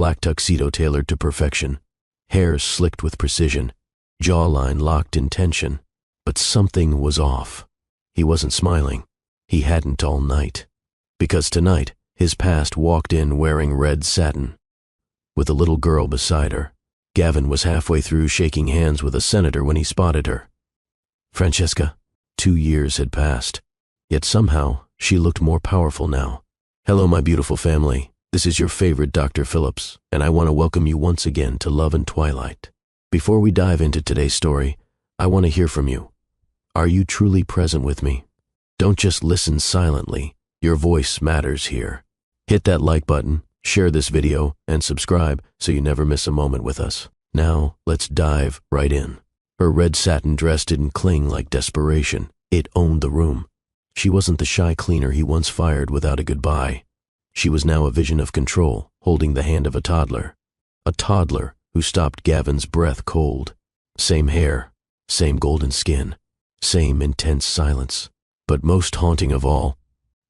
black tuxedo tailored to perfection, hair slicked with precision, jawline locked in tension. But something was off. He wasn't smiling. He hadn't all night. Because tonight, his past walked in wearing red satin, with a little girl beside her. Gavin was halfway through shaking hands with a senator when he spotted her. Francesca. 2 years had passed, yet somehow she looked more powerful now. Hello, my beautiful family. This is your favorite Dr. Phillips, and I want to welcome you once again to Love and Twilight. Before we dive into today's story, I want to hear from you. Are you truly present with me? Don't just listen silently. Your voice matters here. Hit that like button, share this video, and subscribe so you never miss a moment with us. Now, let's dive right in. Her red satin dress didn't cling like desperation. It owned the room. She wasn't the shy cleaner he once fired without a goodbye. She was now a vision of control, holding the hand of a toddler. A toddler who stopped Gavin's breath cold. Same hair, same golden skin, same intense silence. But most haunting of all,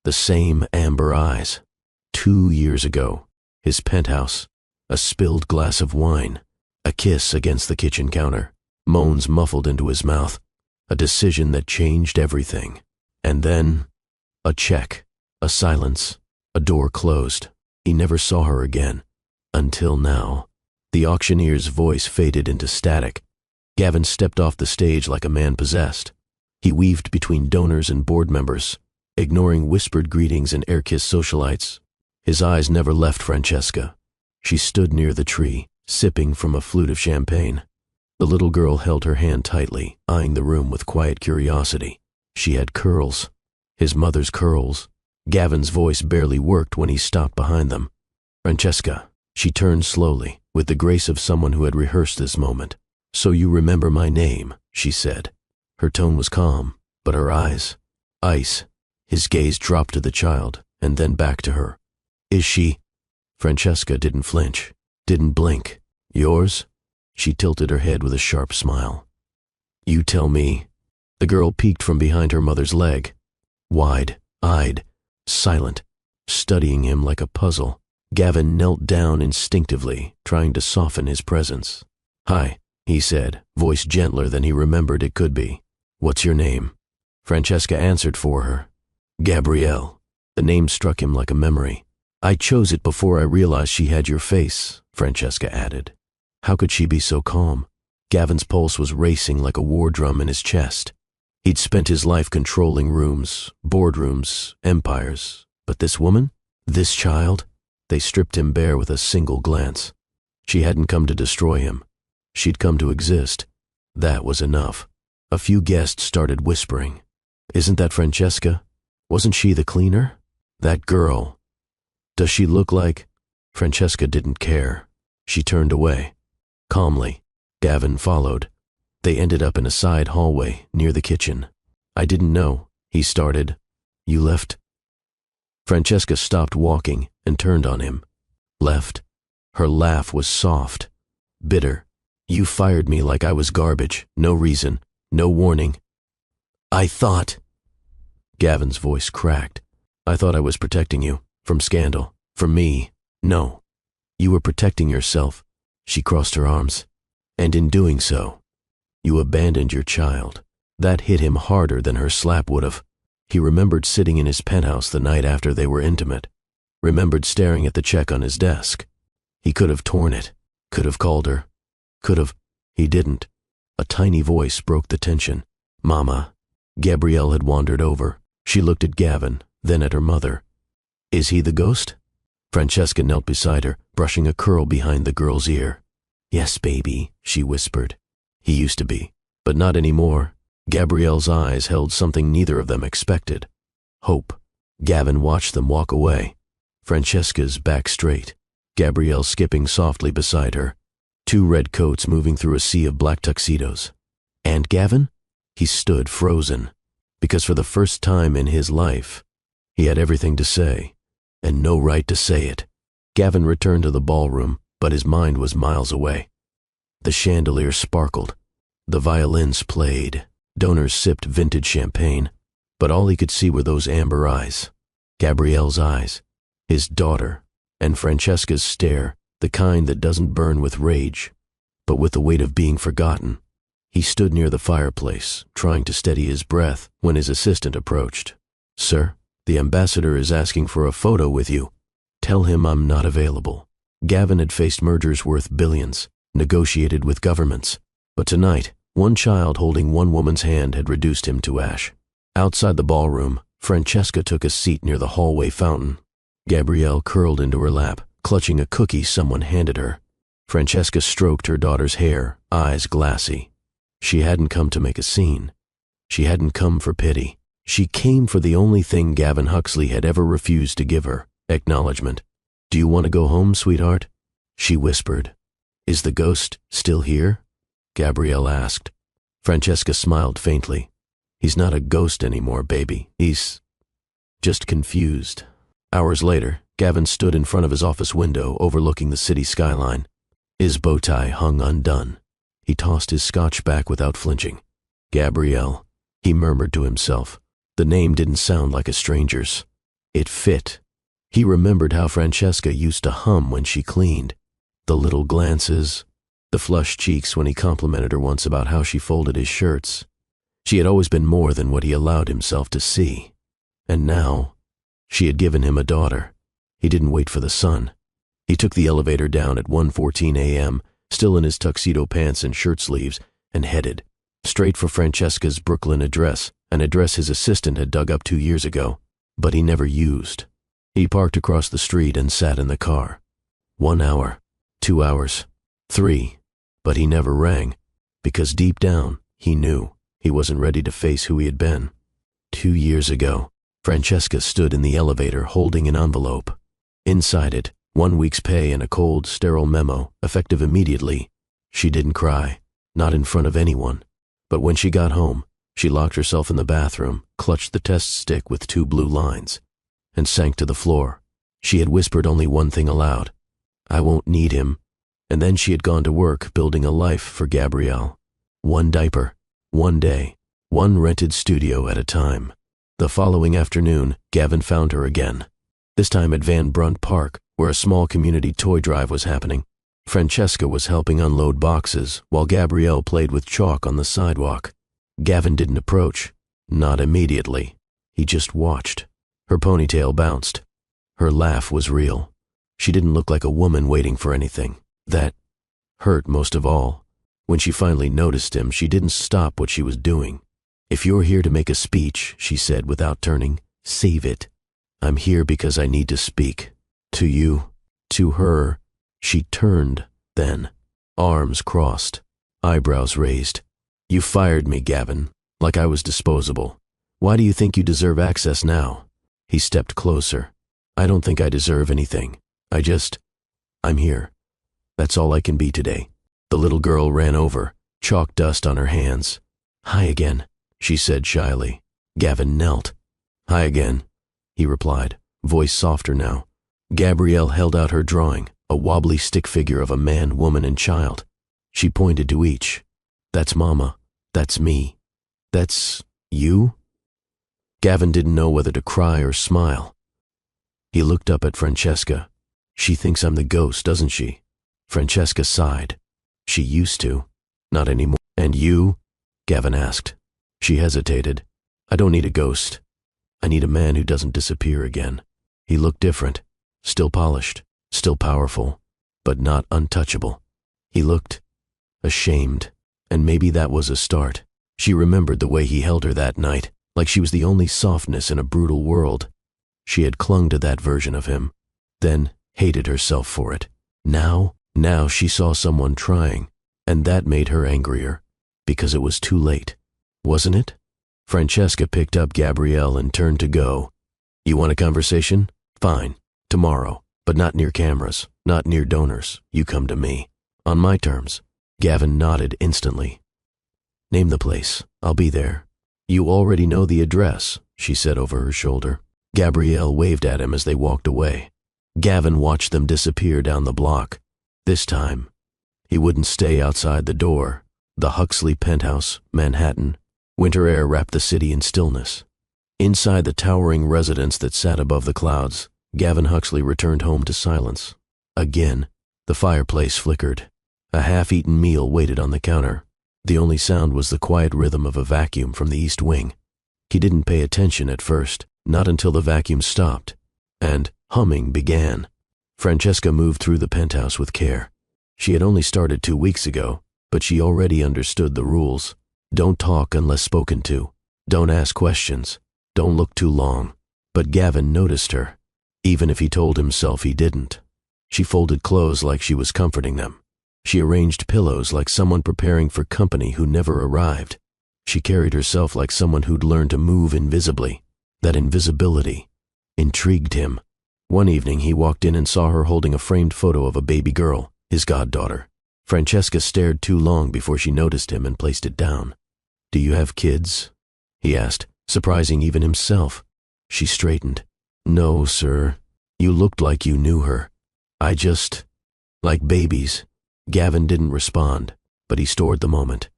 the same amber eyes. 2 years ago, his penthouse, a spilled glass of wine, a kiss against the kitchen counter, moans muffled into his mouth, a decision that changed everything. And then, a check, a silence, a door closed. He never saw her again. Until now. The auctioneer's voice faded into static. Gavin stepped off the stage like a man possessed. He weaved between donors and board members, ignoring whispered greetings and air-kissed socialites. His eyes never left Francesca. She stood near the tree, sipping from a flute of champagne. The little girl held her hand tightly, eyeing the room with quiet curiosity. She had curls. His mother's curls. Gavin's voice barely worked when he stopped behind them. Francesca. She turned slowly, with the grace of someone who had rehearsed this moment. So you remember my name, she said. Her tone was calm, but her eyes, ice. His gaze dropped to the child, and then back to her. Is she? Francesca didn't flinch, didn't blink. Yours? She tilted her head with a sharp smile. You tell me. The girl peeked from behind her mother's leg, wide-eyed, silent, studying him like a puzzle. Gavin knelt down instinctively, trying to soften his presence. Hi, he said, voice gentler than he remembered it could be. What's your name? Francesca answered for her. Gabrielle. The name struck him like a memory. I chose it before I realized she had your face, Francesca added. How could she be so calm? Gavin's pulse was racing like a war drum in his chest. He'd spent his life controlling rooms, boardrooms, empires. But this woman? This child? They stripped him bare with a single glance. She hadn't come to destroy him. She'd come to exist. That was enough. A few guests started whispering. Isn't that Francesca? Wasn't she the cleaner? That girl. Does she look like? Francesca didn't care. She turned away. Calmly, Gavin followed. They ended up in a side hallway near the kitchen. I didn't know, he started. You left? Francesca stopped walking and turned on him. Left? Her laugh was soft, bitter. You fired me like I was garbage, no reason, no warning. I thought. Gavin's voice cracked. I thought I was protecting you, from scandal, from me. No. You were protecting yourself. She crossed her arms. And in doing so, you abandoned your child. That hit him harder than her slap would have. He remembered sitting in his penthouse the night after they were intimate. Remembered staring at the check on his desk. He could have torn it. Could have called her. Could have. He didn't. A tiny voice broke the tension. Mama. Gabrielle had wandered over. She looked at Gavin, then at her mother. Is he the ghost? Francesca knelt beside her, brushing a curl behind the girl's ear. Yes, baby, she whispered. He used to be, but not anymore. Gabrielle's eyes held something neither of them expected. Hope. Gavin watched them walk away. Francesca's back straight. Gabrielle skipping softly beside her. 2 red coats moving through a sea of black tuxedos. And Gavin? He stood frozen, because for the first time in his life, he had everything to say, and no right to say it. Gavin returned to the ballroom, but his mind was miles away. The chandelier sparkled. The violins played. Donors sipped vintage champagne, but all he could see were those amber eyes. Gabrielle's eyes, his daughter, and Francesca's stare, the kind that doesn't burn with rage, but with the weight of being forgotten. He stood near the fireplace, trying to steady his breath, when his assistant approached. "Sir, the ambassador is asking for a photo with you. Tell him I'm not available." Gavin had faced mergers worth billions, negotiated with governments, but tonight, one child holding one woman's hand had reduced him to ash. Outside the ballroom, Francesca took a seat near the hallway fountain. Gabrielle curled into her lap, clutching a cookie someone handed her. Francesca stroked her daughter's hair, eyes glassy. She hadn't come to make a scene. She hadn't come for pity. She came for the only thing Gavin Huxley had ever refused to give her: acknowledgement. "Do you want to go home, sweetheart?" She whispered. "Is the ghost still here?" Gabrielle asked. Francesca smiled faintly. "He's not a ghost anymore, baby. He's just confused." Hours later, Gavin stood in front of his office window overlooking the city skyline. His bow tie hung undone. He tossed his scotch back without flinching. "Gabrielle," he murmured to himself. The name didn't sound like a stranger's. It fit. He remembered how Francesca used to hum when she cleaned. The little glances, the flushed cheeks when he complimented her once about how she folded his shirts. She had always been more than what he allowed himself to see. And now, she had given him a daughter. He didn't wait for the sun. He took the elevator down at 1:14 a.m., still in his tuxedo pants and shirt sleeves, and headed straight for Francesca's Brooklyn address, an address his assistant had dug up 2 years ago, but he never used. He parked across the street and sat in the car. 1 hour, 2 hours, 3, but he never rang, because deep down, he knew he wasn't ready to face who he had been. 2 years ago, Francesca stood in the elevator holding an envelope. Inside it, 1 week's pay and a cold, sterile memo, effective immediately. She didn't cry, not in front of anyone. But when she got home, she locked herself in the bathroom, clutched the test stick with 2 blue lines, and sank to the floor. She had whispered only one thing aloud: "I won't need him." And then she had gone to work building a life for Gabrielle. 1 diaper, 1 day, 1 rented studio at a time. The following afternoon, Gavin found her again. This time at Van Brunt Park, where a small community toy drive was happening. Francesca was helping unload boxes, while Gabrielle played with chalk on the sidewalk. Gavin didn't approach. Not immediately. He just watched. Her ponytail bounced. Her laugh was real. She didn't look like a woman waiting for anything. That hurt most of all. When she finally noticed him, she didn't stop what she was doing. "If you're here to make a speech," she said without turning, "save it. I'm here because I need to speak. To you. To her." She turned, then, arms crossed, eyebrows raised. "You fired me, Gavin, like I was disposable. Why do you think you deserve access now?" He stepped closer. "I don't think I deserve anything. I'm here. That's all I can be today." The little girl ran over, chalk dust on her hands. "Hi again," she said shyly. Gavin knelt. "Hi again," he replied, voice softer now. Gabrielle held out her drawing, a wobbly stick figure of a man, woman, and child. She pointed to each. "That's Mama. That's me. That's you?" Gavin didn't know whether to cry or smile. He looked up at Francesca. "She thinks I'm the ghost, doesn't she?" Francesca sighed. "She used to. Not anymore." "And you?" Gavin asked. She hesitated. "I don't need a ghost. I need a man who doesn't disappear again." He looked different. Still polished, still powerful, but not untouchable. He looked ashamed, and maybe that was a start. She remembered the way he held her that night, like she was the only softness in a brutal world. She had clung to that version of him, then hated herself for it. Now she saw someone trying, and that made her angrier, because it was too late. Wasn't it? Francesca picked up Gabrielle and turned to go. "You want a conversation? Fine. Tomorrow, but not near cameras, not near donors. You come to me. On my terms." Gavin nodded instantly. "Name the place. I'll be there." "You already know the address," she said over her shoulder. Gabrielle waved at him as they walked away. Gavin watched them disappear down the block. This time, he wouldn't stay outside the door. The Huxley penthouse, Manhattan. Winter air wrapped the city in stillness. Inside the towering residence that sat above the clouds, Gavin Huxley returned home to silence. Again, The fireplace flickered. A half-eaten meal waited on the counter. The only sound was the quiet rhythm of a vacuum from the east wing. He didn't pay attention at first, not until the vacuum stopped, and humming began. Francesca moved through the penthouse with care. She had only started 2 weeks ago, but she already understood the rules. Don't talk unless spoken to. Don't ask questions. Don't look too long. But Gavin noticed her, even if he told himself he didn't. She folded clothes like she was comforting them. She arranged pillows like someone preparing for company who never arrived. She carried herself like someone who'd learned to move invisibly. That invisibility intrigued him. One evening he walked in and saw her holding a framed photo of a baby girl, his goddaughter. Francesca stared too long before she noticed him and placed it down. "Do you have kids?" he asked, surprising even himself. She straightened. "No, sir. You looked like you knew her. I just like babies." Gavin didn't respond, but he stored the moment.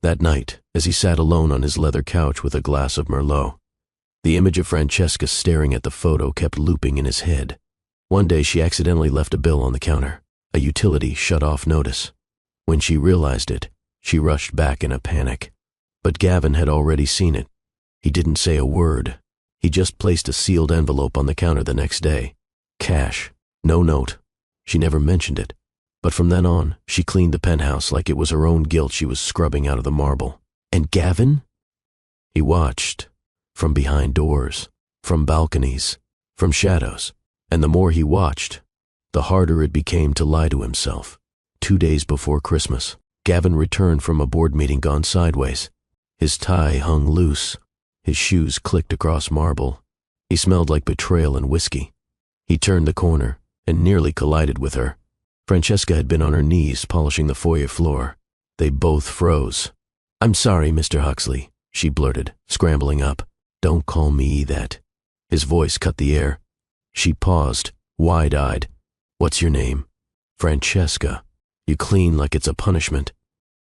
That night, as he sat alone on his leather couch with a glass of Merlot, the image of Francesca staring at the photo kept looping in his head. One day she accidentally left a bill on the counter, a utility shut-off notice. When she realized it, she rushed back in a panic. But Gavin had already seen it. He didn't say a word. He just placed a sealed envelope on the counter the next day. Cash, no note. She never mentioned it. But from then on, she cleaned the penthouse like it was her own guilt she was scrubbing out of the marble. And Gavin? He watched. From behind doors, from balconies, from shadows. And the more he watched, the harder it became to lie to himself. 2 days before Christmas, Gavin returned from a board meeting gone sideways. His tie hung loose. His shoes clicked across marble. He smelled like betrayal and whiskey. He turned the corner and nearly collided with her. Francesca had been on her knees polishing the foyer floor. They both froze. "I'm sorry, Mr. Huxley," she blurted, scrambling up. "Don't call me that." His voice cut the air. She paused, wide-eyed. "What's your name?" "Francesca. You clean like it's a punishment."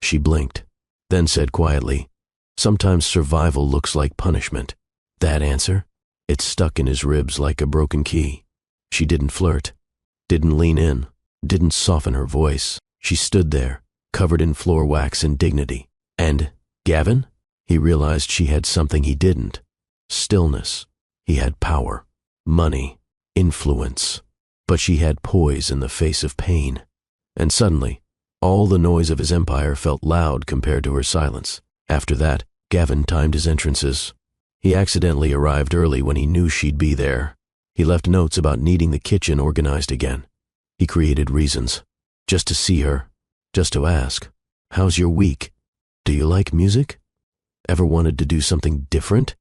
She blinked, then said quietly, "Sometimes survival looks like punishment." That answer? It stuck in his ribs like a broken key. She didn't flirt, didn't lean in, didn't soften her voice. She stood there, covered in floor wax and dignity. And Gavin? He realized she had something he didn't. Stillness. He had power, money, influence. But she had poise in the face of pain. And suddenly, all the noise of his empire felt loud compared to her silence. After that, Gavin timed his entrances. He accidentally arrived early when he knew she'd be there. He left notes about needing the kitchen organized again. He created reasons. Just to see her. Just to ask, "How's your week? Do you like music? Ever wanted to do something different?"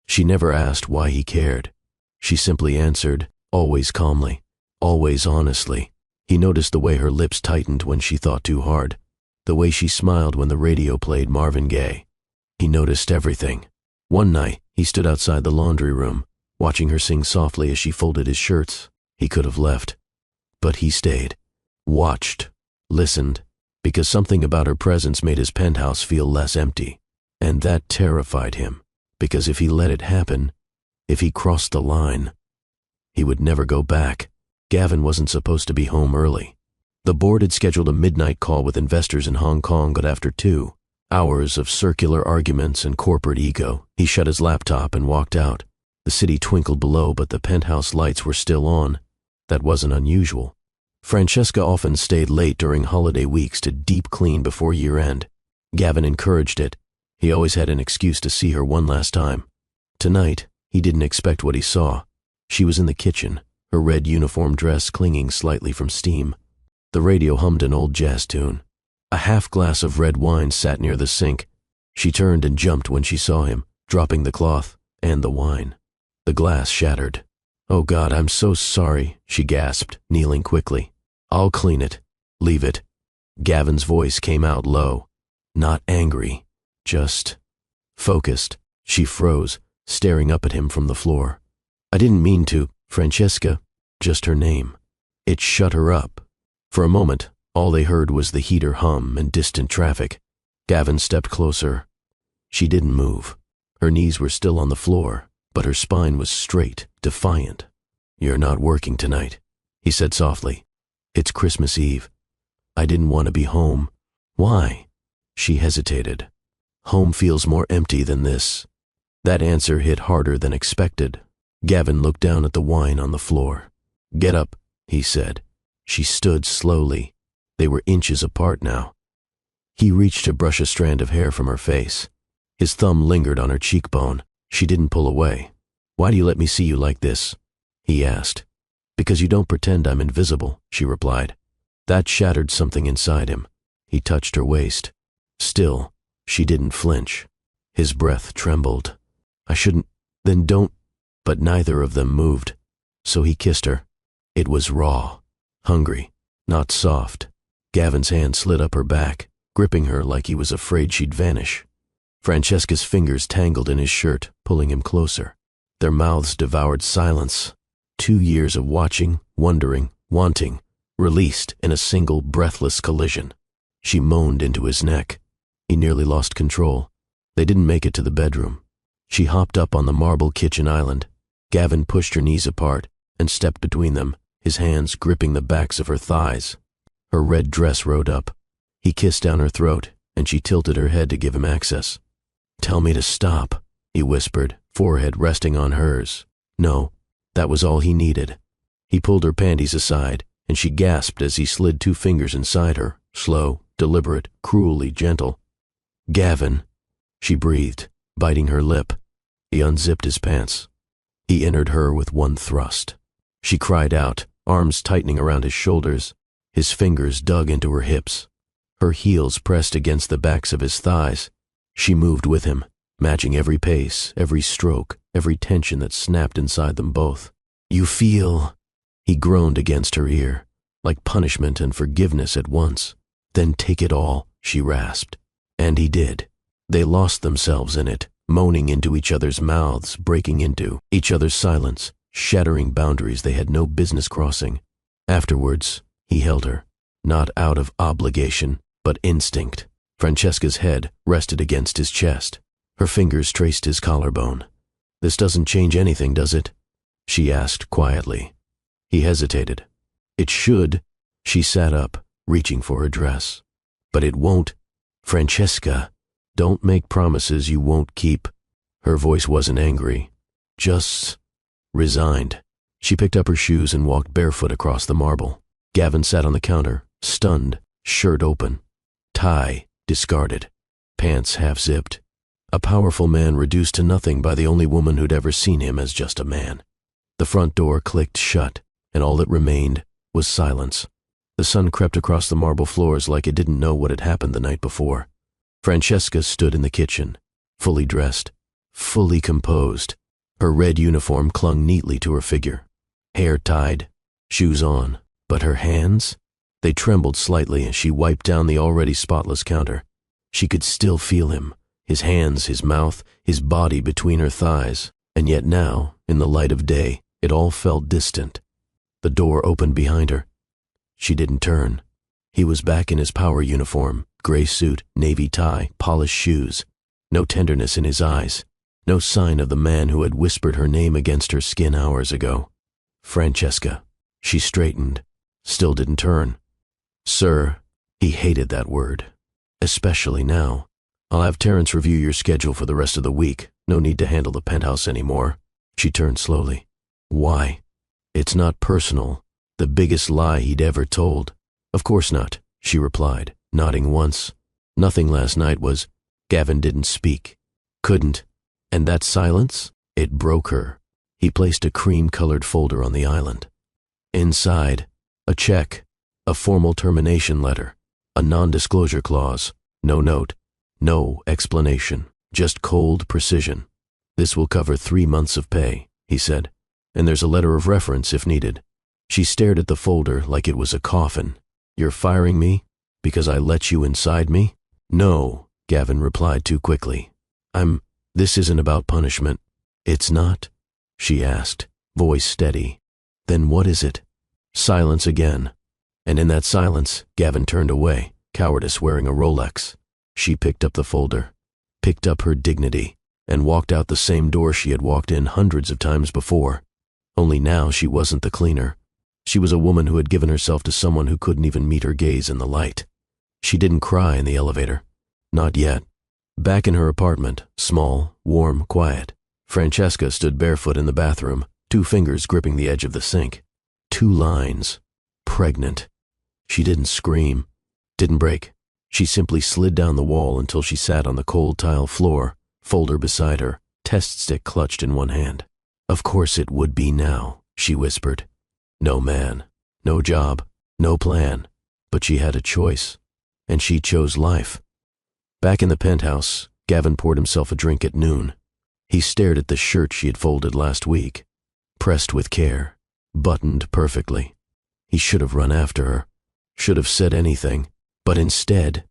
She never asked why he cared. She simply answered, always calmly, always honestly. He noticed the way her lips tightened when she thought too hard, the way she smiled when the radio played Marvin Gaye. He noticed everything. One night, he stood outside the laundry room, watching her sing softly as she folded his shirts. He could have left, but he stayed, watched, listened, because something about her presence made his penthouse feel less empty. And that terrified him, because if he let it happen, if he crossed the line, he would never go back. Gavin wasn't supposed to be home early. The board had scheduled a midnight call with investors in Hong Kong, but after 2 hours of circular arguments and corporate ego, he shut his laptop and walked out. The city twinkled below, but the penthouse lights were still on. That wasn't unusual. Francesca often stayed late during holiday weeks to deep clean before year-end. Gavin encouraged it. He always had an excuse to see her one last time. Tonight, he didn't expect what he saw. She was in the kitchen, her red uniform dress clinging slightly from steam. The radio hummed an old jazz tune. A half glass of red wine sat near the sink. She turned and jumped when she saw him, dropping the cloth and the wine. The glass shattered. "Oh God, I'm so sorry," she gasped, kneeling quickly. "I'll clean it. Leave it." Gavin's voice came out low, not angry, just focused. She froze, staring up at him from the floor. "I didn't mean to, Francesca," just her name. It shut her up. For a moment, all they heard was the heater hum and distant traffic. Gavin stepped closer. She didn't move. Her knees were still on the floor, but her spine was straight, defiant. "You're not working tonight," he said softly. "It's Christmas Eve. I didn't want to be home. Why? She hesitated. Home feels more empty than this. That answer hit harder than expected. Gavin looked down at the wine on the floor. Get up, he said. She stood slowly. They were inches apart now. He reached to brush a strand of hair from her face. His thumb lingered on her cheekbone. She didn't pull away. Why do you let me see you like this? He asked. Because you don't pretend I'm invisible, she replied. That shattered something inside him. He touched her waist. Still, she didn't flinch. His breath trembled. I shouldn't, then don't. But neither of them moved. So he kissed her. It was raw, hungry, not soft. Gavin's hand slid up her back, gripping her like he was afraid she'd vanish. Francesca's fingers tangled in his shirt, pulling him closer. Their mouths devoured silence. 2 years of watching, wondering, wanting, released in a single breathless collision. She moaned into his neck. He nearly lost control. They didn't make it to the bedroom. She hopped up on the marble kitchen island. Gavin pushed her knees apart and stepped between them, his hands gripping the backs of her thighs. Her red dress rode up. He kissed down her throat, and she tilted her head to give him access. Tell me to stop, he whispered, forehead resting on hers. No, that was all he needed. He pulled her panties aside, and she gasped as he slid 2 fingers inside her, slow, deliberate, cruelly gentle. Gavin, she breathed, biting her lip. He unzipped his pants. He entered her with one thrust. She cried out, arms tightening around his shoulders. His fingers dug into her hips. Her heels pressed against the backs of his thighs. She moved with him, matching every pace, every stroke, every tension that snapped inside them both. You feel... He groaned against her ear, like punishment and forgiveness at once. Then take it all, she rasped. And he did. They lost themselves in it, moaning into each other's mouths, breaking into each other's silence, shattering boundaries they had no business crossing. Afterwards, he held her, not out of obligation, but instinct. Francesca's head rested against his chest. Her fingers traced his collarbone. This doesn't change anything, does it? She asked quietly. He hesitated. It should. She sat up, reaching for her dress. But it won't. Francesca, don't make promises you won't keep. Her voice wasn't angry, just resigned. She picked up her shoes and walked barefoot across the marble. Gavin sat on the counter, stunned, shirt open, tie discarded, pants half-zipped. A powerful man reduced to nothing by the only woman who'd ever seen him as just a man. The front door clicked shut, and all that remained was silence. The sun crept across the marble floors like it didn't know what had happened the night before. Francesca stood in the kitchen, fully dressed, fully composed. Her red uniform clung neatly to her figure, hair tied, shoes on. But her hands? They trembled slightly as she wiped down the already spotless counter. She could still feel him, his hands, his mouth, his body between her thighs. And yet now, in the light of day, it all felt distant. The door opened behind her. She didn't turn. He was back in his power uniform, gray suit, navy tie, polished shoes. No tenderness in his eyes. No sign of the man who had whispered her name against her skin hours ago. Francesca. She straightened. Still didn't turn. Sir, he hated that word. Especially now. I'll have Terrence review your schedule for the rest of the week. No need to handle the penthouse anymore. She turned slowly. Why? It's not personal. The biggest lie he'd ever told. Of course not, she replied, nodding once. Nothing last night was... Gavin didn't speak. Couldn't. And that silence? It broke her. He placed a cream-colored folder on the island. Inside, a check, a formal termination letter, a non-disclosure clause, no note, no explanation, just cold precision. This will cover 3 months of pay, he said, and there's a letter of reference if needed. She stared at the folder like it was a coffin. You're firing me? Because I let you inside me? No, Gavin replied too quickly. This isn't about punishment. It's not? She asked, voice steady. Then what is it? Silence again. And in that silence, Gavin turned away, cowardice wearing a Rolex. She picked up the folder, picked up her dignity, and walked out the same door she had walked in hundreds of times before. Only now she wasn't the cleaner. She was a woman who had given herself to someone who couldn't even meet her gaze in the light. She didn't cry in the elevator. Not yet. Back in her apartment, small, warm, quiet, Francesca stood barefoot in the bathroom, 2 fingers gripping the edge of the sink. 2 lines. Pregnant. She didn't scream. Didn't break. She simply slid down the wall until she sat on the cold tile floor, folder beside her, test stick clutched in one hand. Of course it would be now, she whispered. No man, no job, no plan, but she had a choice, and she chose life. Back in the penthouse, Gavin poured himself a drink at noon. He stared at the shirt she had folded last week, pressed with care, buttoned perfectly. He should have run after her, should have said anything, but instead,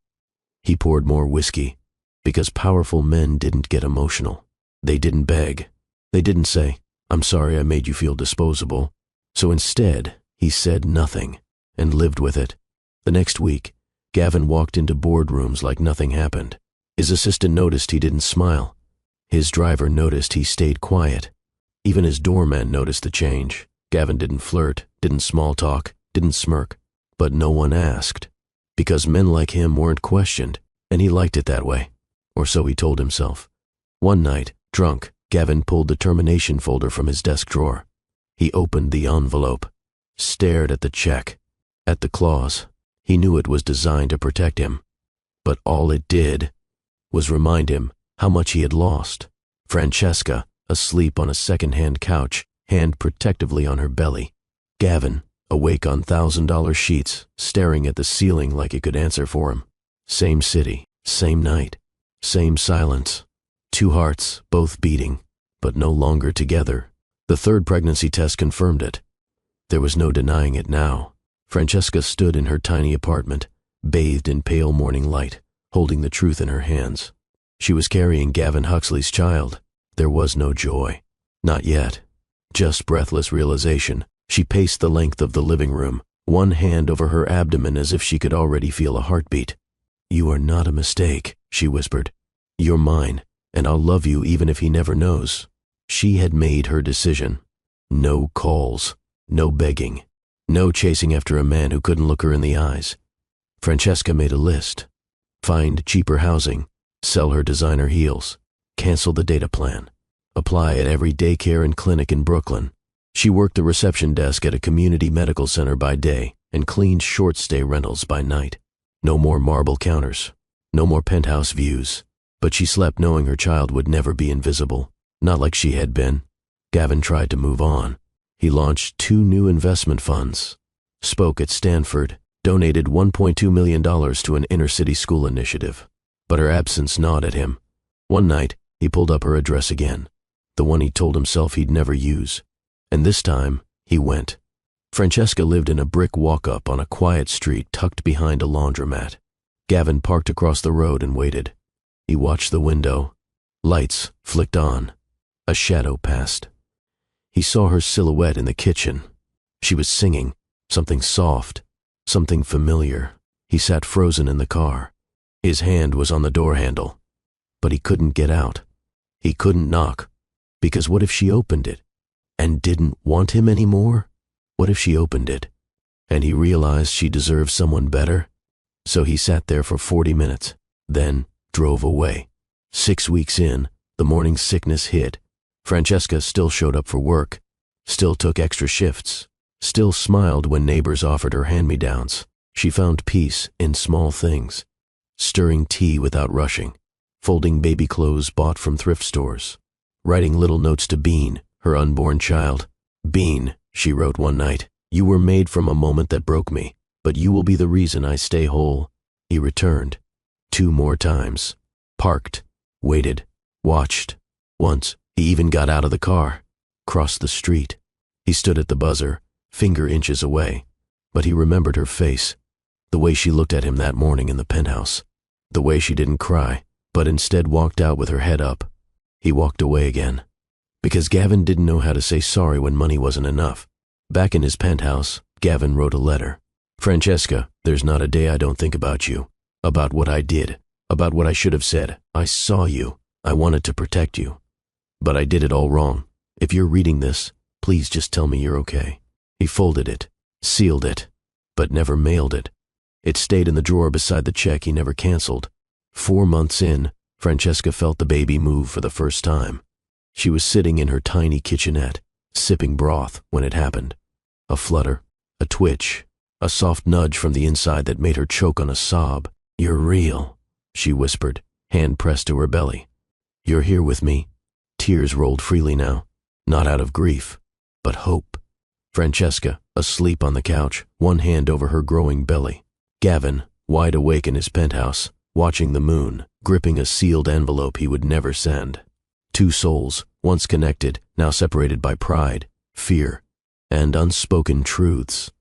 he poured more whiskey, because powerful men didn't get emotional. They didn't beg. They didn't say, "I'm sorry I made you feel disposable." So instead, he said nothing, and lived with it. The next week, Gavin walked into boardrooms like nothing happened. His assistant noticed he didn't smile. His driver noticed he stayed quiet. Even his doorman noticed the change. Gavin didn't flirt, didn't small talk, didn't smirk. But no one asked, because men like him weren't questioned, and he liked it that way. Or so he told himself. One night, drunk, Gavin pulled the termination folder from his desk drawer. He opened the envelope, stared at the check, at the clause. He knew it was designed to protect him, but all it did was remind him how much he had lost. Francesca, asleep on a second-hand couch, hand protectively on her belly. Gavin, awake on $1,000 sheets, staring at the ceiling like it could answer for him. Same city, same night, same silence. 2 hearts, both beating, but no longer together. The 3rd pregnancy test confirmed it. There was no denying it now. Francesca stood in her tiny apartment, bathed in pale morning light, holding the truth in her hands. She was carrying Gavin Huxley's child. There was no joy. Not yet. Just breathless realization. She paced the length of the living room, one hand over her abdomen as if she could already feel a heartbeat. "You are not a mistake," she whispered. "You're mine, and I'll love you even if he never knows." She had made her decision. No calls, no begging, no chasing after a man who couldn't look her in the eyes. Francesca made a list. Find cheaper housing, sell her designer heels, cancel the data plan, apply at every daycare and clinic in Brooklyn. She worked the reception desk at a community medical center by day and cleaned short-stay rentals by night. No more marble counters, no more penthouse views, but she slept knowing her child would never be invisible. Not like she had been. Gavin tried to move on. He launched 2 new investment funds, spoke at Stanford, donated $1.2 million to an inner-city school initiative. But her absence gnawed at him. One night, he pulled up her address again, the one he told himself he'd never use. And this time, he went. Francesca lived in a brick walk-up on a quiet street tucked behind a laundromat. Gavin parked across the road and waited. He watched the window. Lights flicked on. A shadow passed. He saw her silhouette in the kitchen. She was singing, something soft, something familiar. He sat frozen in the car. His hand was on the door handle, but he couldn't get out. He couldn't knock, because what if she opened it and didn't want him anymore? What if she opened it and he realized she deserved someone better? So he sat there for 40 minutes, then drove away. 6 weeks in, the morning sickness hit. Francesca still showed up for work, still took extra shifts, still smiled when neighbors offered her hand-me-downs. She found peace in small things. Stirring tea without rushing, folding baby clothes bought from thrift stores, writing little notes to Bean, her unborn child. "Bean," she wrote one night, "you were made from a moment that broke me, but you will be the reason I stay whole." He returned. 2 more times. Parked, waited, watched. Once, he even got out of the car, crossed the street. He stood at the buzzer, finger inches away, but he remembered her face, the way she looked at him that morning in the penthouse, the way she didn't cry, but instead walked out with her head up. He walked away again, because Gavin didn't know how to say sorry when money wasn't enough. Back in his penthouse, Gavin wrote a letter. "Francesca, there's not a day I don't think about you, about what I did, about what I should have said. I saw you. I wanted to protect you. But I did it all wrong. If you're reading this, please just tell me you're okay." He folded it, sealed it, but never mailed it. It stayed in the drawer beside the check he never canceled. 4 months in, Francesca felt the baby move for the first time. She was sitting in her tiny kitchenette, sipping broth when it happened. A flutter, a twitch, a soft nudge from the inside that made her choke on a sob. "You're real," she whispered, hand pressed to her belly. "You're here with me." Tears rolled freely now, not out of grief, but hope. Francesca, asleep on the couch, one hand over her growing belly. Gavin, wide awake in his penthouse, watching the moon, gripping a sealed envelope he would never send. Two souls, once connected, now separated by pride, fear, and unspoken truths.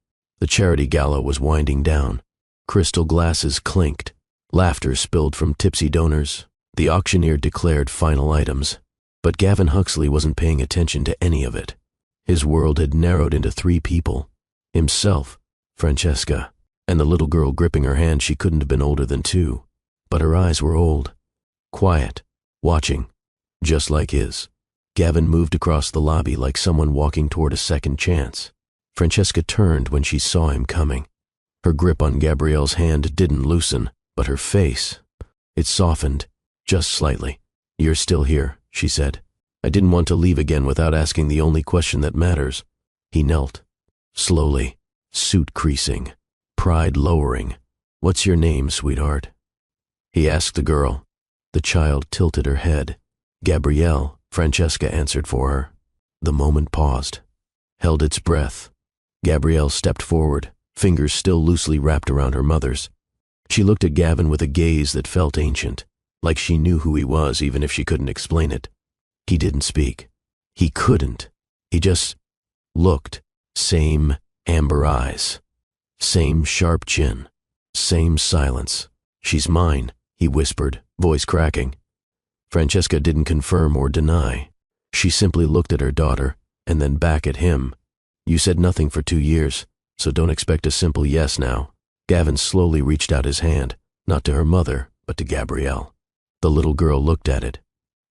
The charity gala was winding down. Crystal glasses clinked. Laughter spilled from tipsy donors. The auctioneer declared final items. But Gavin Huxley wasn't paying attention to any of it. His world had narrowed into 3 people. Himself, Francesca, and the little girl gripping her hand. She couldn't have been older than 2. But her eyes were old, quiet, watching, just like his. Gavin moved across the lobby like someone walking toward a second chance. Francesca turned when she saw him coming. Her grip on Gabrielle's hand didn't loosen, but her face, it softened, just slightly. "You're still here," she said. "I didn't want to leave again without asking the only question that matters." He knelt, slowly, suit creasing, pride lowering. "What's your name, sweetheart?" He asked the girl. The child tilted her head. "Gabrielle," Francesca answered for her. The moment paused, held its breath. Gabrielle stepped forward, fingers still loosely wrapped around her mother's. She looked at Gavin with a gaze that felt ancient, like she knew who he was even if she couldn't explain it. He didn't speak. He couldn't. He just looked. Same amber eyes. Same sharp chin. Same silence. "She's mine," he whispered, voice cracking. Francesca didn't confirm or deny. She simply looked at her daughter, and then back at him. "You said nothing for 2 years, so don't expect a simple yes now." Gavin slowly reached out his hand, not to her mother, but to Gabrielle. The little girl looked at it,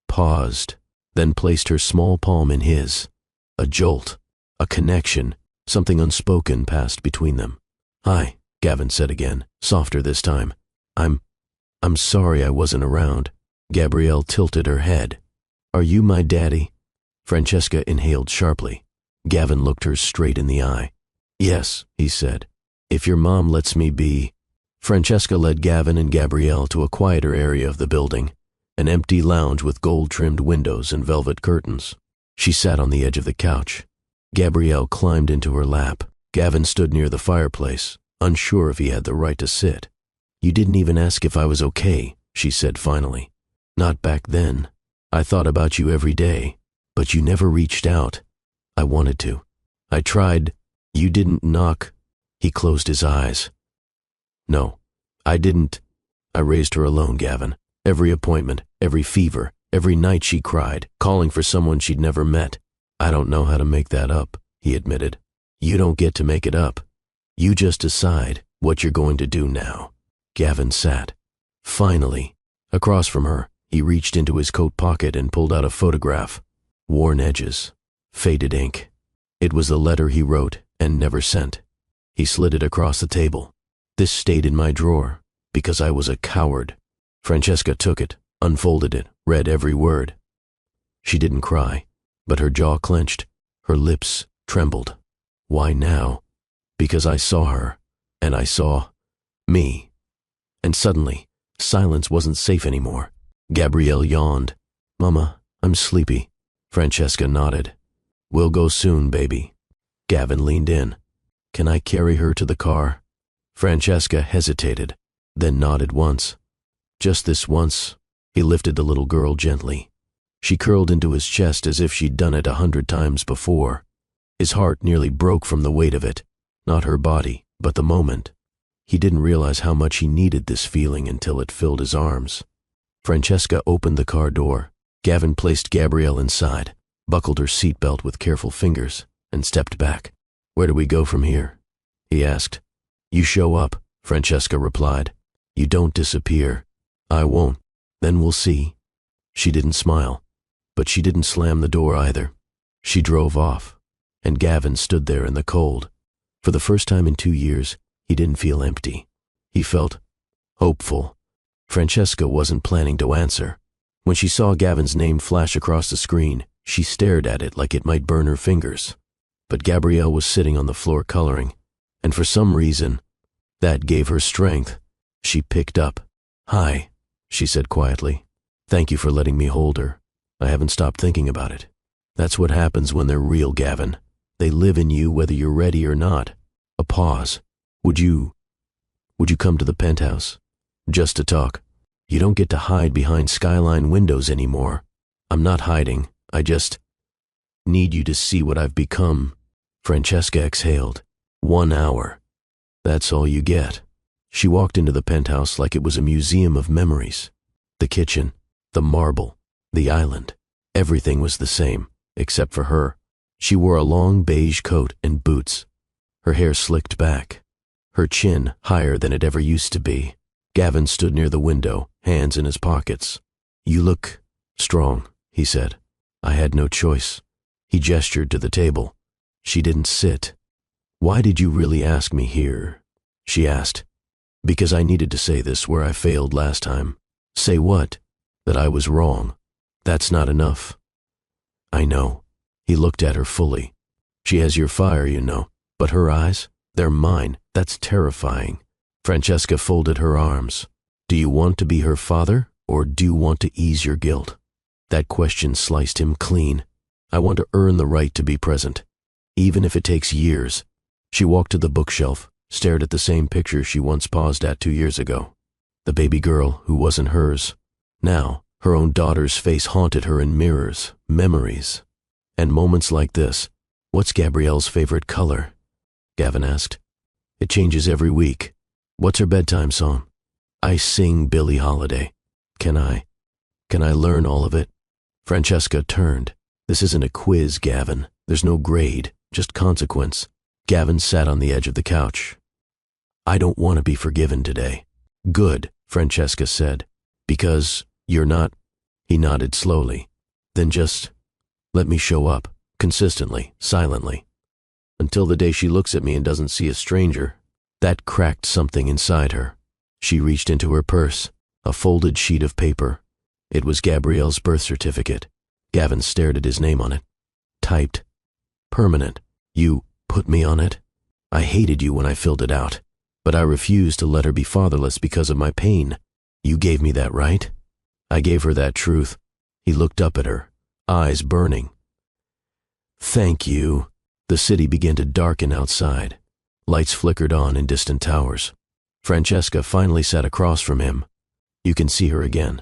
paused, then placed her small palm in his. A jolt, a connection, something unspoken passed between them. "Hi," Gavin said again, softer this time. I'm sorry I wasn't around." Gabrielle tilted her head. "Are you my daddy?" Francesca inhaled sharply. Gavin looked her straight in the eye. "Yes," he said, "if your mom lets me be." Francesca led Gavin and Gabrielle to a quieter area of the building, an empty lounge with gold-trimmed windows and velvet curtains. She sat on the edge of the couch. Gabrielle climbed into her lap. Gavin stood near the fireplace, unsure if he had the right to sit. "You didn't even ask if I was okay," she said finally. "Not back then. I thought about you every day, but you never reached out. I wanted to. I tried. You didn't knock." He closed his eyes. "No, I didn't." "I raised her alone, Gavin. Every appointment, every fever, every night she cried, calling for someone she'd never met. I don't know how to make that up," he admitted. "You don't get to make it up. You just decide what you're going to do now." Gavin sat. Finally, across from her, he reached into his coat pocket and pulled out a photograph. Worn edges, faded ink. It was the letter he wrote and never sent. He slid it across the table. "This stayed in my drawer because I was a coward." Francesca took it, unfolded it, read every word. She didn't cry, but her jaw clenched, her lips trembled. "Why now?" "Because I saw her, and I saw me." And suddenly, silence wasn't safe anymore. Gabrielle yawned. "Mama, I'm sleepy." Francesca nodded. "We'll go soon, baby." Gavin leaned in. "Can I carry her to the car?" Francesca hesitated, then nodded once. Just this once. He lifted the little girl gently. She curled into his chest as if she'd done it 100 times before. His heart nearly broke from the weight of it. Not her body, but the moment. He didn't realize how much he needed this feeling until it filled his arms. Francesca opened the car door. Gavin placed Gabrielle inside, buckled her seatbelt with careful fingers, and stepped back. "Where do we go from here?" he asked. "You show up," Francesca replied. "You don't disappear." "I won't. Then we'll see." She didn't smile, but she didn't slam the door either. She drove off, and Gavin stood there in the cold, For the first time in 2 years, he didn't feel empty. He felt hopeful. Francesca wasn't planning to answer. When she saw Gavin's name flash across the screen, she stared at it like it might burn her fingers. But Gabrielle was sitting on the floor coloring, and for some reason, that gave her strength. She picked up. "Hi," she said quietly. "Thank you for letting me hold her. I haven't stopped thinking about it. That's what happens when they're real, Gavin. They live in you whether you're ready or not." A pause. Would you come to the penthouse? Just to talk. You don't get to hide behind skyline windows anymore." "I'm not hiding. I just need you to see what I've become." Francesca exhaled. 1 hour. That's all you get. She walked into the penthouse like it was a museum of memories. The kitchen, the marble, the island. Everything was the same, except for her. She wore a long beige coat and boots. Her hair slicked back. Her chin higher than it ever used to be. Gavin stood near the window, hands in his pockets. "You look strong," he said. "I had no choice." He gestured to the table. She didn't sit. "Why did you really ask me here?" she asked. "Because I needed to say this where I failed last time." "Say what?" "That I was wrong. That's not enough." "I know." He looked at her fully. "She has your fire, you know, but her eyes, they're mine. That's terrifying." Francesca folded her arms. "Do you want to be her father, or do you want to ease your guilt?" That question sliced him clean. "I want to earn the right to be present, even if it takes years." She walked to the bookshelf, stared at the same picture she once paused at 2 years ago. The baby girl who wasn't hers. Now, her own daughter's face haunted her in mirrors, memories. And moments like this. "What's Gabrielle's favorite color?" Gavin asked. "It changes every week." "What's her bedtime song?" "I sing Billie Holiday." Can I learn all of it?" Francesca turned. "This isn't a quiz, Gavin. There's no grade, just consequence." Gavin sat on the edge of the couch. "I don't want to be forgiven today." "Good," Francesca said. "Because you're not." He nodded slowly. "Then just let me show up, consistently, silently. Until the day she looks at me and doesn't see a stranger." That cracked something inside her. She reached into her purse, a folded sheet of paper. It was Gabrielle's birth certificate. Gavin stared at his name on it. Typed. "Permanent. You put me on it?" "I hated you when I filled it out, but I refused to let her be fatherless because of my pain. You gave me that right?" I gave her that truth. He looked up at her, eyes burning. "Thank you." The city began to darken outside. Lights flickered on in distant towers. Francesca finally sat across from him. "You can see her again.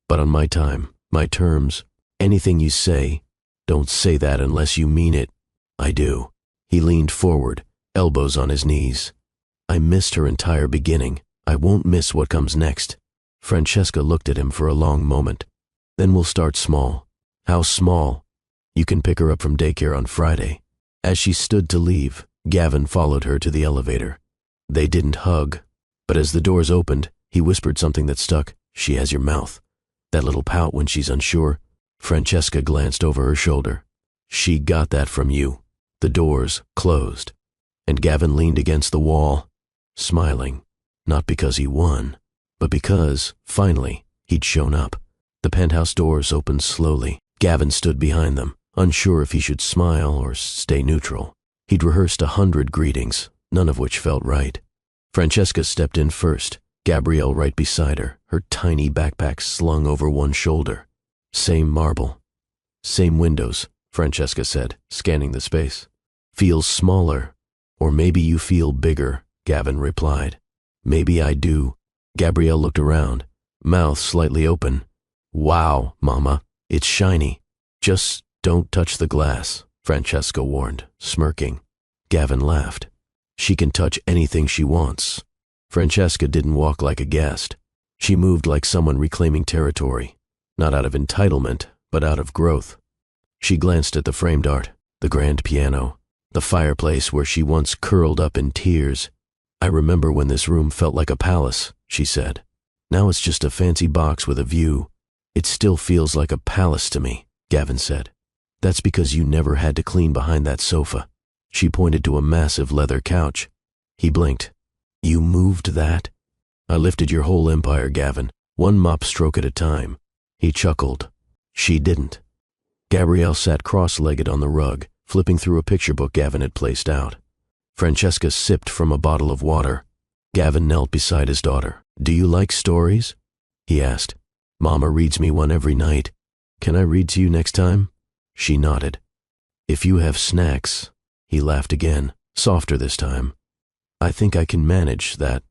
But on my time, my terms. Anything you say, don't say that unless you mean it." "I do." He leaned forward, elbows on his knees. "I missed her entire beginning. I won't miss what comes next." Francesca looked at him for a long moment. "Then we'll start small." "How small?" "You can pick her up from daycare on Friday." As she stood to leave, Gavin followed her to the elevator. They didn't hug, but as the doors opened, he whispered something that stuck. "She has your mouth. That little pout when she's unsure." Francesca glanced over her shoulder. "She got that from you." The doors closed, and Gavin leaned against the wall, smiling, not because he won, but because, finally, he'd shown up. The penthouse doors opened slowly. Gavin stood behind them, unsure if he should smile or stay neutral. He'd rehearsed 100 greetings, none of which felt right. Francesca stepped in first, Gabrielle right beside her, her tiny backpack slung over one shoulder. "Same marble. Same windows," Francesca said, scanning the space. "Feels smaller. Or maybe you feel bigger," Gavin replied. "Maybe I do." Gabrielle looked around, mouth slightly open. "Wow, Mama, it's shiny." "Just don't touch the glass," Francesca warned, smirking. Gavin laughed. "She can touch anything she wants." Francesca didn't walk like a guest. She moved like someone reclaiming territory, not out of entitlement, but out of growth. She glanced at the framed art, the grand piano, the fireplace where she once curled up in tears. "I remember when this room felt like a palace," she said. "Now it's just a fancy box with a view." "It still feels like a palace to me," Gavin said. "That's because you never had to clean behind that sofa." She pointed to a massive leather couch. He blinked. You moved that? I lifted your whole empire, Gavin, one mop stroke at a time. He chuckled. She didn't. Gabrielle sat cross-legged on the rug, flipping through a picture book Gavin had placed out. Francesca sipped from a bottle of water. Gavin knelt beside his daughter. Do you like stories? He asked. Mama reads me one every night. Can I read to you next time? She nodded. If you have snacks. He laughed again, softer this time. I think I can manage that.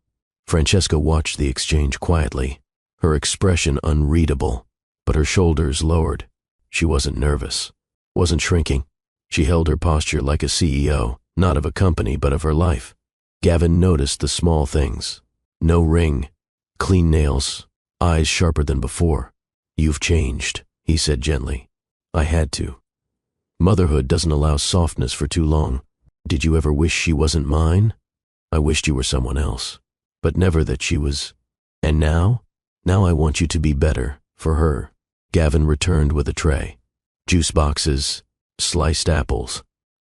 Francesca watched the exchange quietly, her expression unreadable, but her shoulders lowered. She wasn't nervous, wasn't shrinking. She held her posture like a CEO, not of a company but of her life. Gavin noticed the small things. No ring, clean nails, eyes sharper than before. You've changed, he said gently. I had to. Motherhood doesn't allow softness for too long. Did you ever wish she wasn't mine? I wished you were someone else, but never that she was. And now? Now I want you to be better, for her. Gavin returned with a tray. Juice boxes, sliced apples,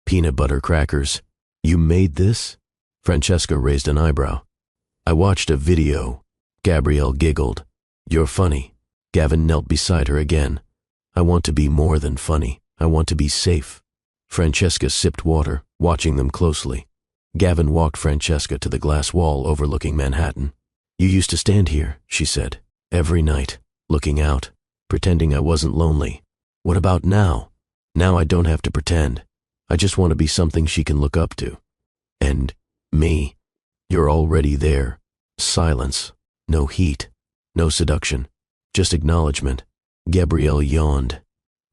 peanut butter crackers. You made this? Francesca raised an eyebrow. I watched a video. Gabrielle giggled. You're funny. Gavin knelt beside her again. I want to be more than funny. I want to be safe. Francesca sipped water, watching them closely. Gavin walked Francesca to the glass wall overlooking Manhattan. You used to stand here, she said, every night, looking out, pretending I wasn't lonely. What about now? Now I don't have to pretend. I just want to be something she can look up to. And me. You're already there. Silence. No heat. No seduction. Just acknowledgement. Gabrielle yawned.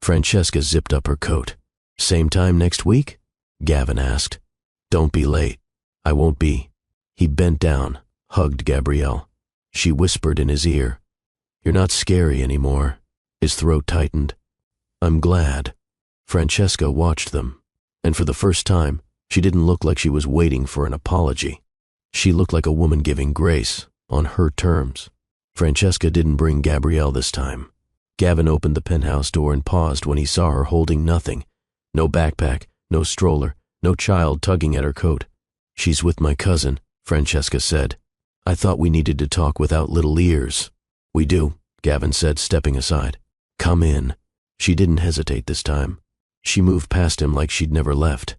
Francesca zipped up her coat. Same time next week? Gavin asked. Don't be late. I won't be. He bent down, hugged Gabrielle. She whispered in his ear. You're not scary anymore. His throat tightened. I'm glad. Francesca watched them, and for the first time, she didn't look like she was waiting for an apology. She looked like a woman giving grace, on her terms. Francesca didn't bring Gabrielle this time. Gavin opened the penthouse door and paused when he saw her holding nothing. No backpack, no stroller, no child tugging at her coat. She's with my cousin, Francesca said. I thought we needed to talk without little ears. We do, Gavin said, stepping aside. Come in. She didn't hesitate this time. She moved past him like she'd never left.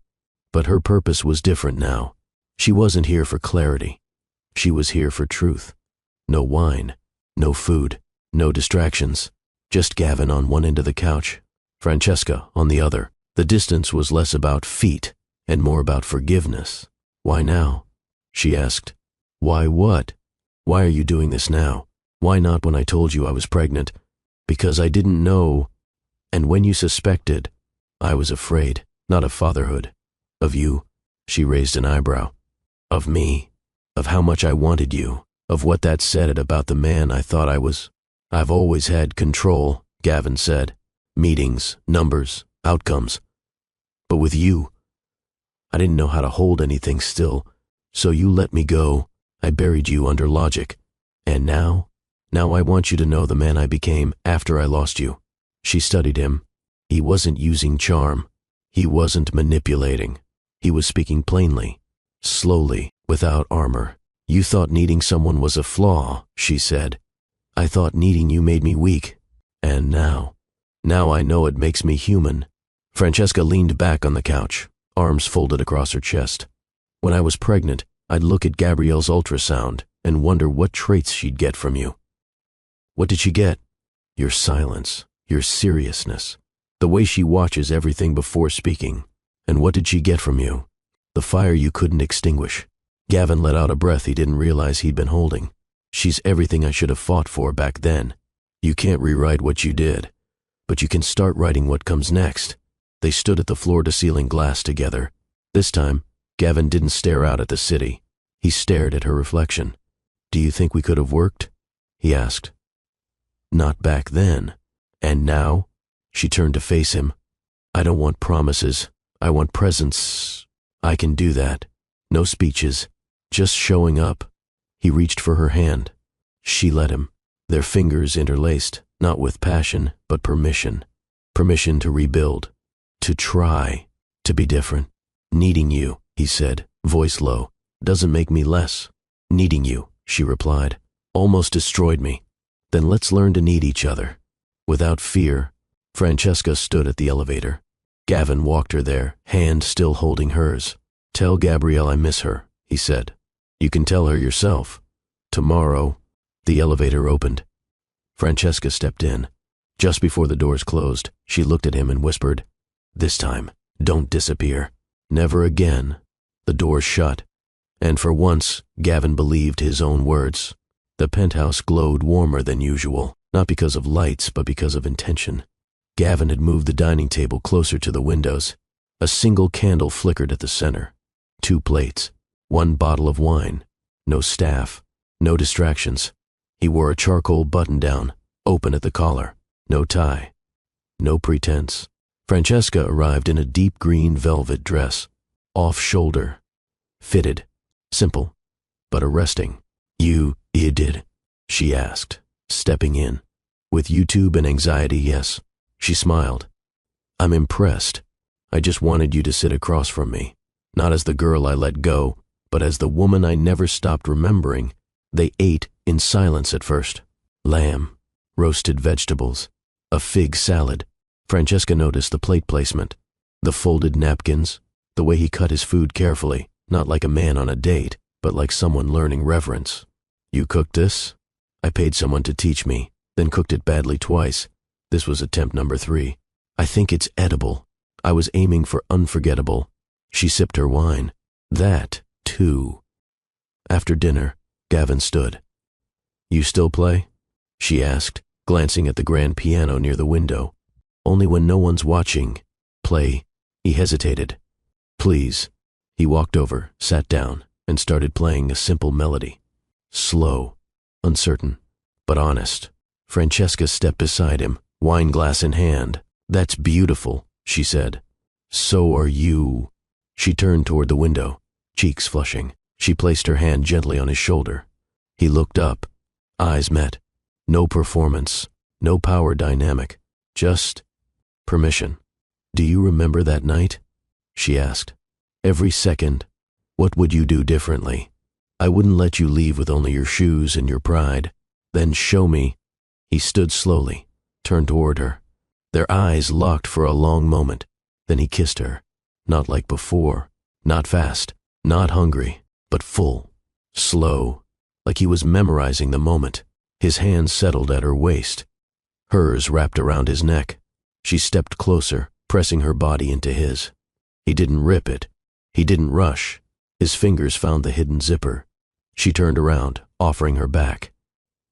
But her purpose was different now. She wasn't here for clarity. She was here for truth. No wine, no food, no distractions. Just Gavin on one end of the couch, Francesca on the other. The distance was less about feet and more about forgiveness. Why now? She asked. Why what? Why are you doing this now? Why not when I told you I was pregnant? Because I didn't know. And when you suspected, I was afraid, not of fatherhood. Of you. She raised an eyebrow. Of me. Of how much I wanted you. Of what that said about the man I thought I was. I've always had control, Gavin said. Meetings, numbers, outcomes. But with you, I didn't know how to hold anything still, so you let me go. I buried you under logic. And now I want you to know the man I became after I lost you. She studied him. He wasn't using charm. He wasn't manipulating. He was speaking plainly, slowly, without armor. You thought needing someone was a flaw, she said. I thought needing you made me weak. And now I know it makes me human. Francesca leaned back on the couch, arms folded across her chest. When I was pregnant, I'd look at Gabrielle's ultrasound and wonder what traits she'd get from you. What did she get? Your silence, your seriousness, the way she watches everything before speaking. And what did she get from you? The fire you couldn't extinguish. Gavin let out a breath he didn't realize he'd been holding. She's everything I should have fought for back then. You can't rewrite what you did, but you can start writing what comes next. They stood at the floor-to-ceiling glass together. This time, Gavin didn't stare out at the city. He stared at her reflection. Do you think we could have worked? He asked. Not back then. And now? She turned to face him. I don't want promises. I want presence. I can do that. No speeches. Just showing up. He reached for her hand. She let him. Their fingers interlaced, not with passion, but permission. Permission to rebuild. To try. To be different. Needing you, he said, voice low, doesn't make me less. Needing you, she replied, almost destroyed me. Then let's learn to need each other. Without fear, Francesca stood at the elevator. Gavin walked her there, hand still holding hers. Tell Gabrielle I miss her, he said. You can tell her yourself. Tomorrow. The elevator opened. Francesca stepped in. Just before the doors closed, she looked at him and whispered, this time, don't disappear. Never again. The doors shut. And for once, Gavin believed his own words. The penthouse glowed warmer than usual, not because of lights, but because of intention. Gavin had moved the dining table closer to the windows. A single candle flickered at the center. 2 plates, 1 bottle of wine. No staff, no distractions. He wore a charcoal button-down, open at the collar. No tie. No pretense. Francesca arrived in a deep green velvet dress, off-shoulder, fitted, simple, but arresting. You did? She asked, stepping in. With YouTube and anxiety, yes. She smiled. I'm impressed. I just wanted you to sit across from me, not as the girl I let go, but as the woman I never stopped remembering. They ate in silence at first. Lamb, roasted vegetables, a fig salad. Francesca noticed the plate placement, the folded napkins, the way he cut his food carefully, not like a man on a date, but like someone learning reverence. You cooked this? I paid someone to teach me, then cooked it badly twice. This was attempt number 3. I think it's edible. I was aiming for unforgettable. She sipped her wine. That, too. After dinner, Gavin stood. You still play? She asked, glancing at the grand piano near the window. Only when no one's watching. Play. He hesitated. Please. He walked over, sat down, and started playing a simple melody. Slow, uncertain, but honest. Francesca stepped beside him, wine glass in hand. That's beautiful, she said. So are you. She turned toward the window, cheeks flushing. She placed her hand gently on his shoulder. He looked up. Eyes met. No performance, no power dynamic, just permission. Do you remember that night? She asked. Every second. What would you do differently? I wouldn't let you leave with only your shoes and your pride. Then show me. He stood slowly, turned toward her. Their eyes locked for a long moment. Then he kissed her. Not like before. Not fast. Not hungry. But full. Slow. Like he was memorizing the moment. His hands settled at her waist. Hers wrapped around his neck. She stepped closer, pressing her body into his. He didn't rip it. He didn't rush. His fingers found the hidden zipper. She turned around, offering her back.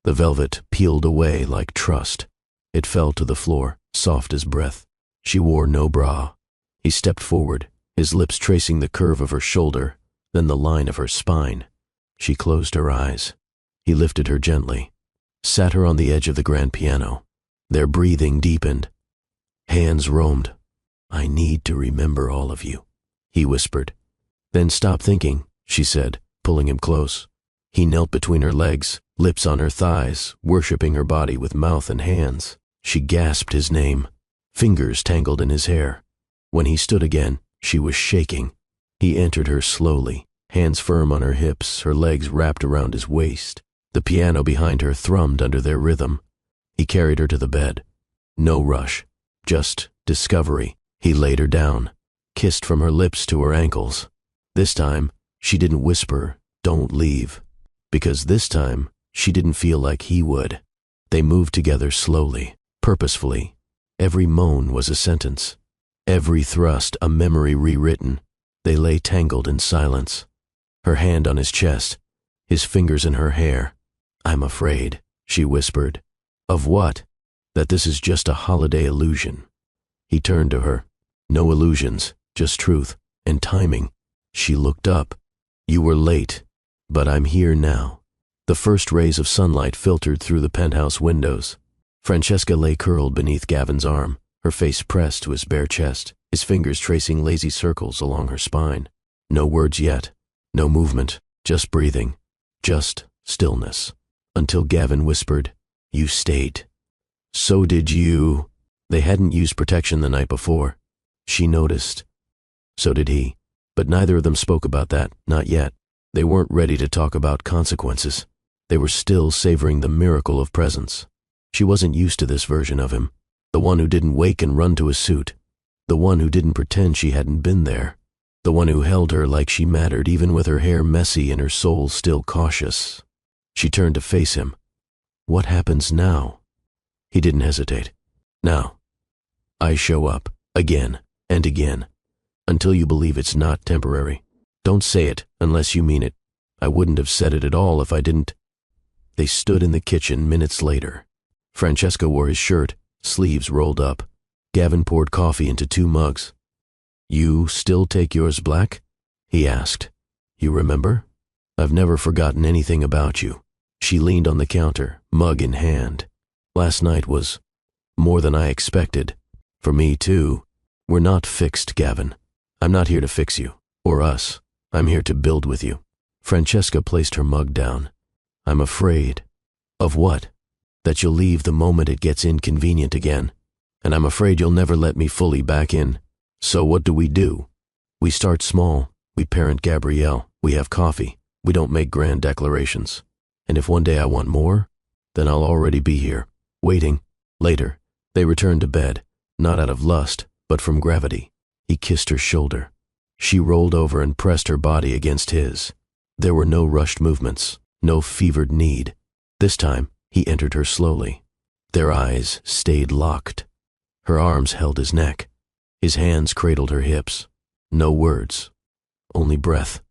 The velvet peeled away like trust. It fell to the floor, soft as breath. She wore no bra. He stepped forward, his lips tracing the curve of her shoulder, then the line of her spine. She closed her eyes. He lifted her gently, sat her on the edge of the grand piano. Their breathing deepened. Hands roamed. I need to remember all of you, he whispered. Then stop thinking, she said, pulling him close. He knelt between her legs, lips on her thighs, worshipping her body with mouth and hands. She gasped his name, fingers tangled in his hair. When he stood again, she was shaking. He entered her slowly, hands firm on her hips, her legs wrapped around his waist. The piano behind her thrummed under their rhythm. He carried her to the bed. No rush, just discovery. He laid her down, kissed from her lips to her ankles. This time, she didn't whisper, "Don't leave," because this time, she didn't feel like he would. They moved together slowly, purposefully. Every moan was a sentence. Every thrust a memory rewritten. They lay tangled in silence. Her hand on his chest, his fingers in her hair. I'm afraid, she whispered. Of what? That this is just a holiday illusion. He turned to her. No illusions, just truth and timing. She looked up. You were late, but I'm here now. The first rays of sunlight filtered through the penthouse windows. Francesca lay curled beneath Gavin's arm, her face pressed to his bare chest, his fingers tracing lazy circles along her spine. No words yet, no movement, just breathing, just stillness. Until Gavin whispered, You stayed. So did you. They hadn't used protection the night before. She noticed. So did he. But neither of them spoke about that, not yet. They weren't ready to talk about consequences. They were still savoring the miracle of presence. She wasn't used to this version of him, the one who didn't wake and run to his suit, the one who didn't pretend she hadn't been there, the one who held her like she mattered even with her hair messy and her soul still cautious. She turned to face him. What happens now? He didn't hesitate. Now, I show up, again and again, until you believe it's not temporary. Don't say it unless you mean it. I wouldn't have said it at all if I didn't. They stood in the kitchen minutes later. Francesco wore his shirt, sleeves rolled up. Gavin poured coffee into 2 mugs. You still take yours black? He asked. You remember? I've never forgotten anything about you. She leaned on the counter, mug in hand. Last night was more than I expected. For me, too. We're not fixed, Gavin. I'm not here to fix you, or us. I'm here to build with you. Francesca placed her mug down. I'm afraid. Of what? That you'll leave the moment it gets inconvenient again. And I'm afraid you'll never let me fully back in. So what do? We start small. We parent Gabrielle. We have coffee. We don't make grand declarations. And if one day I want more, then I'll already be here, waiting. Later, they returned to bed, not out of lust, but from gravity. He kissed her shoulder. She rolled over and pressed her body against his. There were no rushed movements, no fevered need. This time, he entered her slowly. Their eyes stayed locked. Her arms held his neck. His hands cradled her hips. No words. Only breath.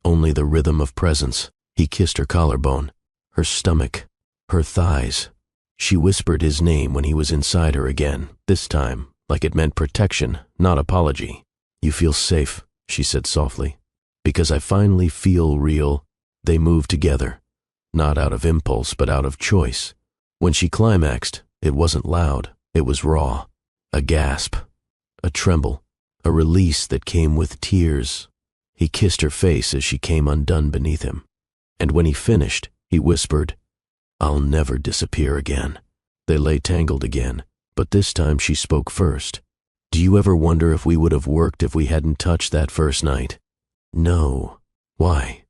Only the rhythm of presence. He kissed her collarbone, her stomach, her thighs. She whispered his name when he was inside her again, this time, like it meant protection, not apology. You feel safe, she said softly. Because I finally feel real. They moved together, not out of impulse, but out of choice. When she climaxed, it wasn't loud, it was raw. A gasp, a tremble, a release that came with tears. He kissed her face as she came undone beneath him. And when he finished, he whispered, I'll never disappear again. They lay tangled again, but this time she spoke first. Do you ever wonder if we would have worked if we hadn't touched that first night? No. Why?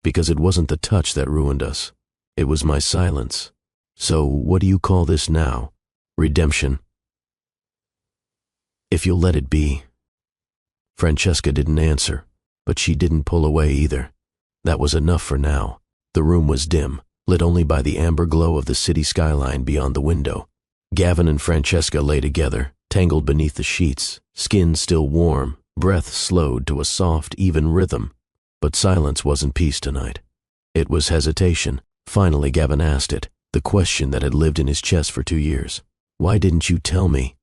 Because it wasn't the touch that ruined us. It was my silence. So what do you call this now? Redemption? If you'll let it be. Francesca didn't answer, but she didn't pull away either. That was enough for now. The room was dim, lit only by the amber glow of the city skyline beyond the window. Gavin and Francesca lay together, tangled beneath the sheets, skin still warm, breath slowed to a soft, even rhythm. But silence wasn't peace tonight. It was hesitation. Finally, Gavin asked it, the question that had lived in his chest for 2 years. Why didn't you tell me?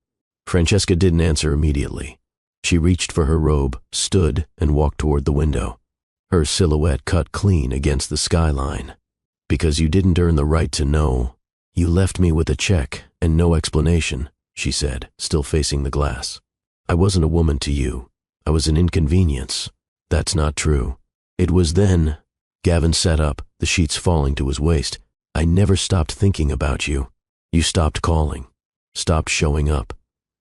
Francesca didn't answer immediately. She reached for her robe, stood, and walked toward the window. Her silhouette cut clean against the skyline. Because you didn't earn the right to know. You left me with a check and no explanation, she said, still facing the glass. I wasn't a woman to you. I was an inconvenience. That's not true. It was then. Gavin sat up, the sheets falling to his waist. I never stopped thinking about you. You stopped calling, stopped showing up.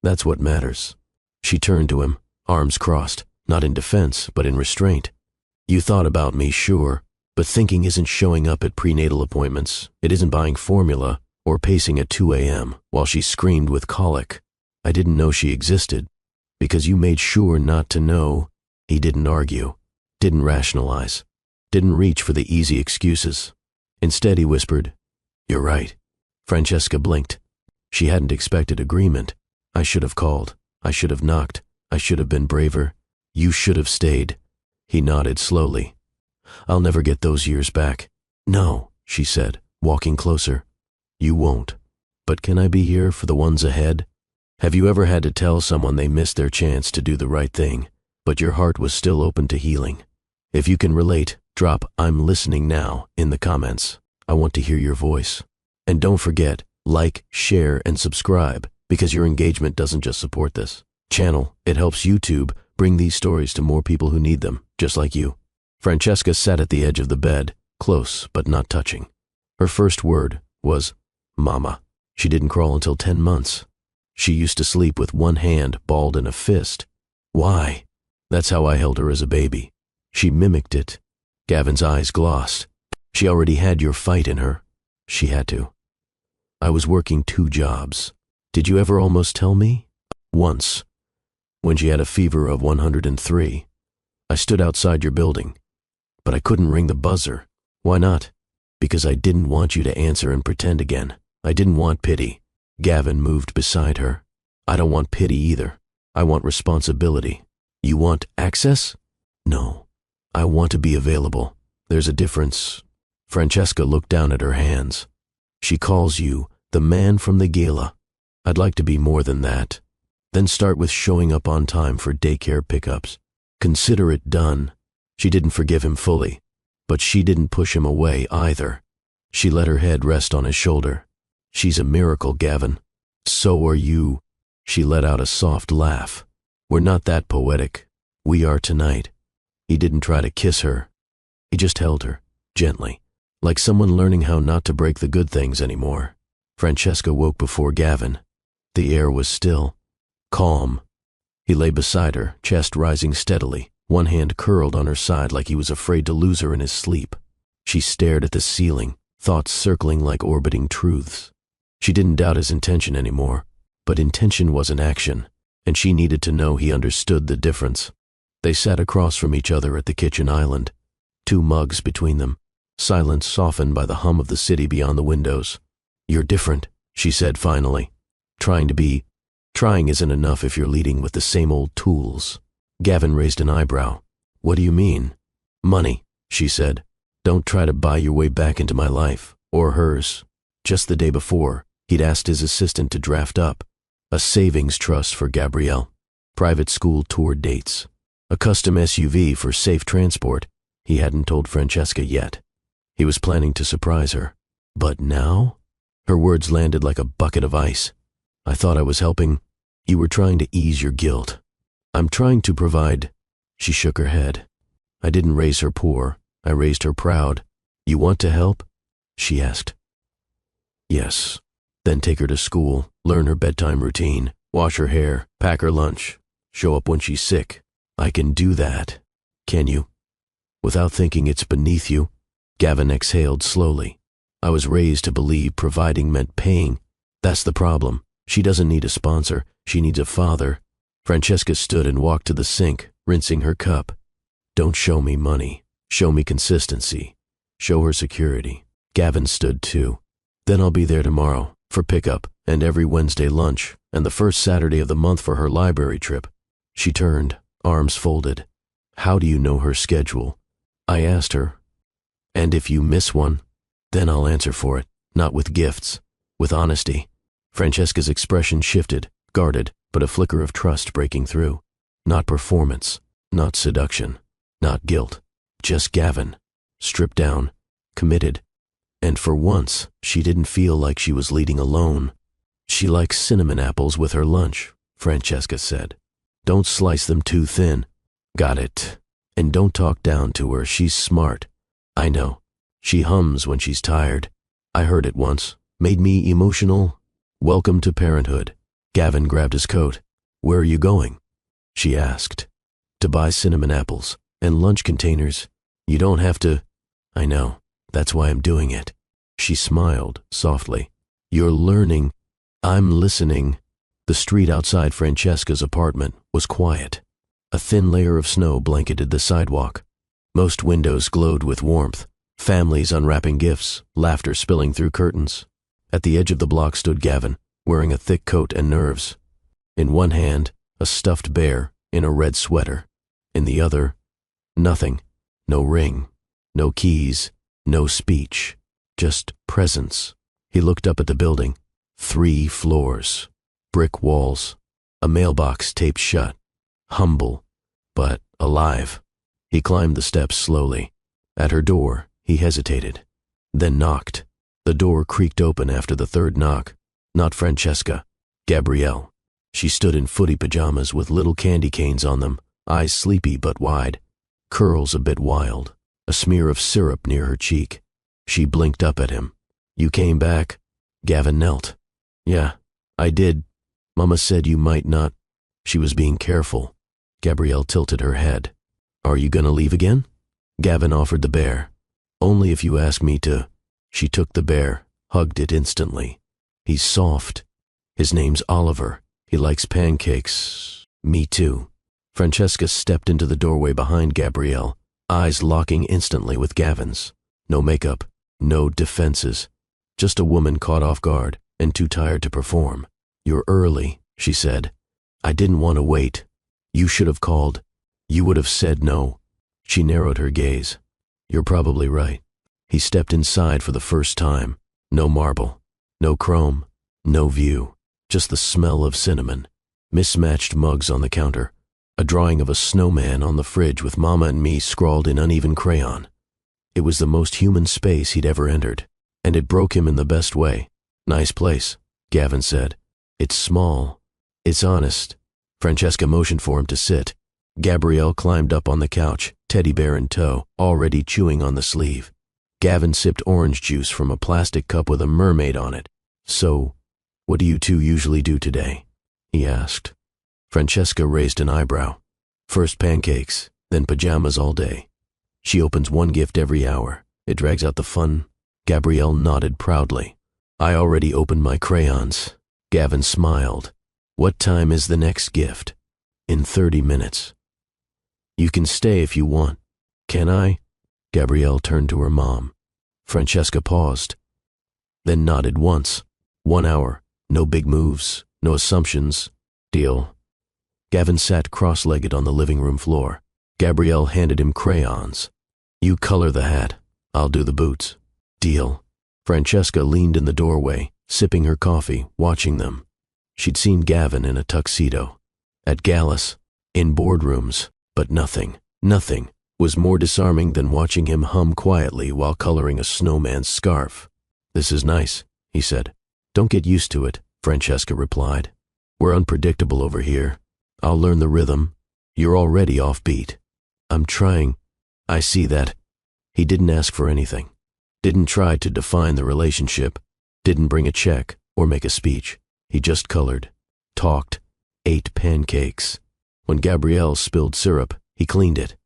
That's what matters. She turned to him, arms crossed, not in defense, but in restraint. You thought about me, sure, but thinking isn't showing up at prenatal appointments. It isn't buying formula or pacing at 2 a.m. while she screamed with colic. I didn't know she existed. Because you made sure not to know. He didn't argue, didn't rationalize, didn't reach for the easy excuses. Instead, he whispered, You're right. Francesca blinked. She hadn't expected agreement. I should have called. I should have knocked. I should have been braver. You should have stayed. He nodded slowly. I'll never get those years back. No, she said, walking closer. You won't. But can I be here for the ones ahead? Have you ever had to tell someone they missed their chance to do the right thing, but your heart was still open to healing? If you can relate, drop "I'm listening now" in the comments. I want to hear your voice. And don't forget, like, share, and subscribe, because your engagement doesn't just support this channel, it helps YouTube bring these stories to more people who need them, just like you. Francesca sat at the edge of the bed, close but not touching. Her first word was, Mama. She didn't crawl until 10 months. She used to sleep with one hand balled in a fist. Why? That's how I held her as a baby. She mimicked it. Gavin's eyes glossed. She already had your fight in her. She had to. I was working 2 jobs. Did you ever almost tell me? Once. When she had a fever of 103. I stood outside your building. But I couldn't ring the buzzer. Why not? Because I didn't want you to answer and pretend again. I didn't want pity. Gavin moved beside her. I don't want pity either. I want responsibility. You want access? No. I want to be available. There's a difference. Francesca looked down at her hands. She calls you the man from the gala. I'd like to be more than that. Then start with showing up on time for daycare pickups. Consider it done. She didn't forgive him fully, but she didn't push him away either. She let her head rest on his shoulder. She's a miracle, Gavin. So are you. She let out a soft laugh. We're not that poetic. We are tonight. He didn't try to kiss her. He just held her, gently, like someone learning how not to break the good things anymore. Francesca woke before Gavin. The air was still, calm. He lay beside her, chest rising steadily, one hand curled on her side like he was afraid to lose her in his sleep. She stared at the ceiling, thoughts circling like orbiting truths. She didn't doubt his intention anymore, but intention was an action, and she needed to know he understood the difference. They sat across from each other at the kitchen island, 2 mugs between them, silence softened by the hum of the city beyond the windows. You're different, she said finally. Trying isn't enough if you're leading with the same old tools. Gavin raised an eyebrow. What do you mean? Money, she said. Don't try to buy your way back into my life, or hers. Just the day before, he'd asked his assistant to draft up a savings trust for Gabrielle, private school tour dates, a custom SUV for safe transport. He hadn't told Francesca yet. He was planning to surprise her. But now? Her words landed like a bucket of ice. I thought I was helping. You were trying to ease your guilt. I'm trying to provide. She shook her head. I didn't raise her poor. I raised her proud. You want to help? She asked. Yes. Then take her to school, learn her bedtime routine, wash her hair, pack her lunch, show up when she's sick. I can do that. Can you? Without thinking it's beneath you? Gavin exhaled slowly. I was raised to believe providing meant paying. That's the problem. She doesn't need a sponsor. She needs a father. Francesca stood and walked to the sink, rinsing her cup. Don't show me money. Show me consistency. Show her security. Gavin stood too. Then I'll be there tomorrow for pickup and every Wednesday lunch and the first Saturday of the month for her library trip. She turned, arms folded. How do you know her schedule? I asked her. And if you miss one, then I'll answer for it, not with gifts, with honesty. Francesca's expression shifted, guarded, but a flicker of trust breaking through. Not performance, not seduction, not guilt, just Gavin, stripped down, committed. And for once, she didn't feel like she was leading alone. She likes cinnamon apples with her lunch, Francesca said. Don't slice them too thin. Got it. And don't talk down to her, she's smart. I know. She hums when she's tired. I heard it once. Made me emotional. Welcome to parenthood. Gavin grabbed his coat. Where are you going? She asked. To buy cinnamon apples and lunch containers. You don't have to. I know. That's why I'm doing it. She smiled softly. You're learning. I'm listening. The street outside Francesca's apartment was quiet. A thin layer of snow blanketed the sidewalk. Most windows glowed with warmth. Families unwrapping gifts, laughter spilling through curtains. At the edge of the block stood Gavin, wearing a thick coat and nerves. In one hand, a stuffed bear in a red sweater. In the other, nothing. No ring, no keys, no speech, just presence. He looked up at the building. 3 floors, brick walls, a mailbox taped shut. Humble, but alive. He climbed the steps slowly. At her door, he hesitated, then knocked. The door creaked open after the 3rd knock. Not Francesca, Gabrielle. She stood in footy pajamas with little candy canes on them, eyes sleepy but wide, curls a bit wild, a smear of syrup near her cheek. She blinked up at him. You came back? Gavin knelt. Yeah, I did. Mama said you might not. She was being careful. Gabrielle tilted her head. Are you gonna leave again? Gavin offered the bear. Only if you ask me to. She took the bear, hugged it instantly. He's soft. His name's Oliver. He likes pancakes. Me too. Francesca stepped into the doorway behind Gabrielle, eyes locking instantly with Gavin's. No makeup, no defenses. Just a woman caught off guard and too tired to perform. You're early, she said. I didn't want to wait. You should have called. You would have said no. She narrowed her gaze. You're probably right. He stepped inside for the first time. No marble, no chrome, no view. Just the smell of cinnamon. Mismatched mugs on the counter. A drawing of a snowman on the fridge with Mama and me scrawled in uneven crayon. It was the most human space he'd ever entered, and it broke him in the best way. Nice place, Gavin said. It's small. It's honest. Francesca motioned for him to sit. Gabrielle climbed up on the couch, teddy bear in tow, already chewing on the sleeve. Gavin sipped orange juice from a plastic cup with a mermaid on it. So, what do you two usually do today? He asked. Francesca raised an eyebrow. First pancakes, then pajamas all day. She opens one gift every hour. It drags out the fun. Gabrielle nodded proudly. I already opened my crayons. Gavin smiled. What time is the next gift? In 30 minutes. You can stay if you want. Can I? Gabrielle turned to her mom. Francesca paused, then nodded once. 1 hour. No big moves, no assumptions. Deal. Gavin sat cross-legged on the living room floor. Gabrielle handed him crayons. You color the hat. I'll do the boots. Deal. Francesca leaned in the doorway, sipping her coffee, watching them. She'd seen Gavin in a tuxedo. At galas, in boardrooms, but nothing was more disarming than watching him hum quietly while coloring a snowman's scarf. This is nice, he said. Don't get used to it, Francesca replied. We're unpredictable over here. I'll learn the rhythm. You're already offbeat. I'm trying. I see that. He didn't ask for anything. Didn't try to define the relationship. Didn't bring a check or make a speech. He just colored, talked, ate pancakes. When Gabrielle spilled syrup, he cleaned it.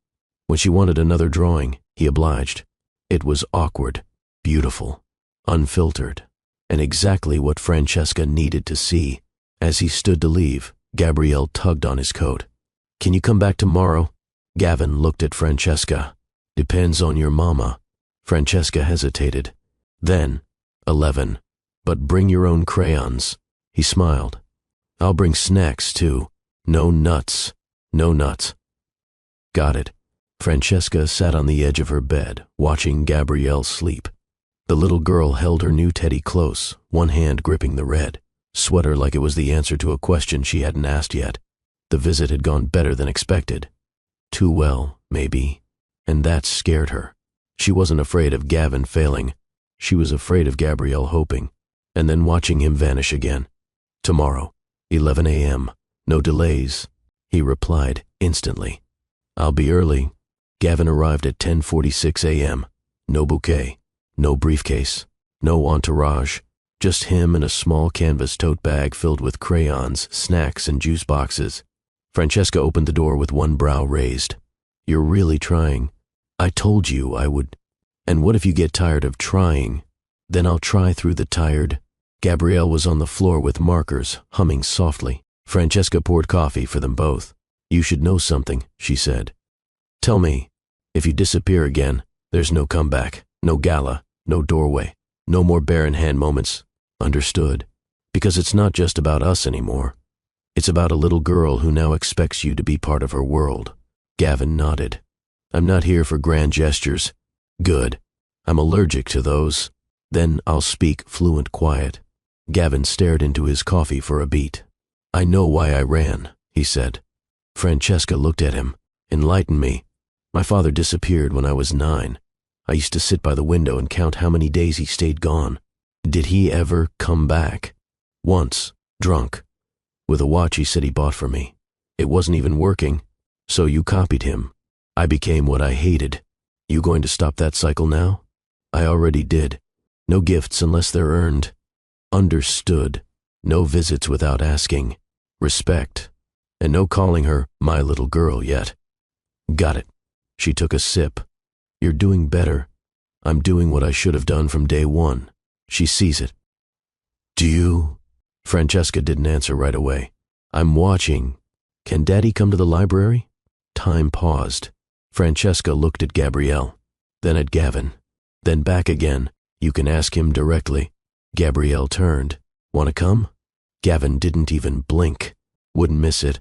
When she wanted another drawing, he obliged. It was awkward, beautiful, unfiltered, and exactly what Francesca needed to see. As he stood to leave, Gabrielle tugged on his coat. Can you come back tomorrow? Gavin looked at Francesca. Depends on your mama. Francesca hesitated. Then, 11. But bring your own crayons. He smiled. I'll bring snacks, too. No nuts. No nuts. Got it. Francesca sat on the edge of her bed, watching Gabrielle sleep. The little girl held her new teddy close, one hand gripping the red sweater like it was the answer to a question she hadn't asked yet. The visit had gone better than expected. Too well, maybe. And that scared her. She wasn't afraid of Gavin failing. She was afraid of Gabrielle hoping, and then watching him vanish again. Tomorrow, 11 a.m. No delays. He replied instantly. I'll be early. Gavin arrived at 10:46 a.m. No bouquet, no briefcase, no entourage. Just him and a small canvas tote bag filled with crayons, snacks, and juice boxes. Francesca opened the door with one brow raised. You're really trying. I told you I would. And what if you get tired of trying? Then I'll try through the tired. Gabrielle was on the floor with markers, humming softly. Francesca poured coffee for them both. You should know something, she said. Tell me, if you disappear again, there's no comeback, no gala, no doorway, no more bear-in-hand moments. Understood? Because it's not just about us anymore. It's about a little girl who now expects you to be part of her world. Gavin nodded. I'm not here for grand gestures. Good. I'm allergic to those. Then I'll speak fluent quiet. Gavin stared into his coffee for a beat. I know why I ran, he said. Francesca looked at him. Enlighten me. My father disappeared when I was 9. I used to sit by the window and count how many days he stayed gone. Did he ever come back? Once, drunk, with a watch he said he bought for me. It wasn't even working, so you copied him. I became what I hated. You going to stop that cycle now? I already did. No gifts unless they're earned. Understood. No visits without asking. Respect. And no calling her my little girl yet. Got it. She took a sip. You're doing better. I'm doing what I should have done from day one. She sees it. Do you? Francesca didn't answer right away. I'm watching. Can Daddy come to the library? Time paused. Francesca looked at Gabrielle, then at Gavin, then back again. You can ask him directly. Gabrielle turned. Want to come? Gavin didn't even blink. Wouldn't miss it.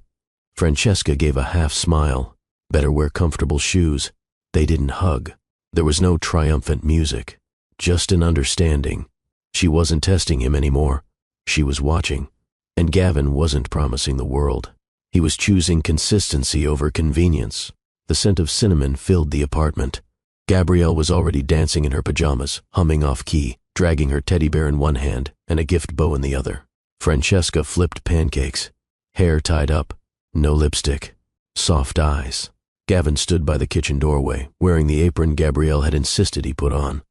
Francesca gave a half smile. Better wear comfortable shoes. They didn't hug. There was no triumphant music. Just an understanding. She wasn't testing him anymore. She was watching. And Gavin wasn't promising the world. He was choosing consistency over convenience. The scent of cinnamon filled the apartment. Gabrielle was already dancing in her pajamas, humming off key, dragging her teddy bear in one hand and a gift bow in the other. Francesca flipped pancakes. Hair tied up. No lipstick. Soft eyes. Gavin stood by the kitchen doorway, wearing the apron Gabrielle had insisted he put on.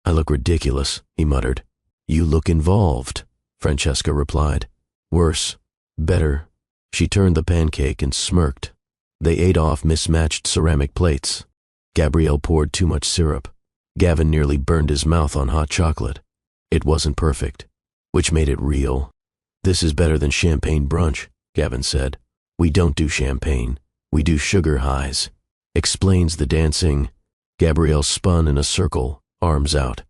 I look ridiculous, he muttered. You look involved, Francesca replied. Worse. Better. She turned the pancake and smirked. They ate off mismatched ceramic plates. Gabrielle poured too much syrup. Gavin nearly burned his mouth on hot chocolate. It wasn't perfect, which made it real. This is better than champagne brunch, Gavin said. We don't do champagne. We do sugar highs. Explains the dancing. Gabrielle spun in a circle, arms out.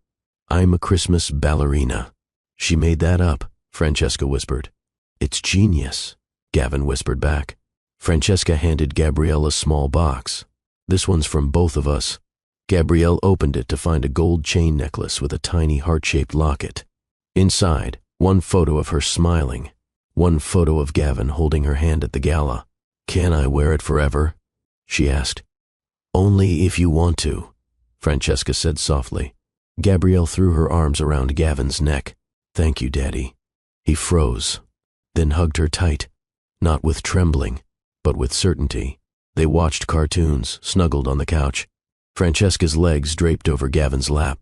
I'm a Christmas ballerina. She made that up, Francesca whispered. It's genius, Gavin whispered back. Francesca handed Gabrielle a small box. This one's from both of us. Gabrielle opened it to find a gold chain necklace with a tiny heart-shaped locket. Inside, one photo of her smiling. One photo of Gavin holding her hand at the gala. Can I wear it forever? She asked. Only if you want to, Francesca said softly. Gabrielle threw her arms around Gavin's neck. Thank you, Daddy. He froze, then hugged her tight, not with trembling, but with certainty. They watched cartoons, snuggled on the couch. Francesca's legs draped over Gavin's lap.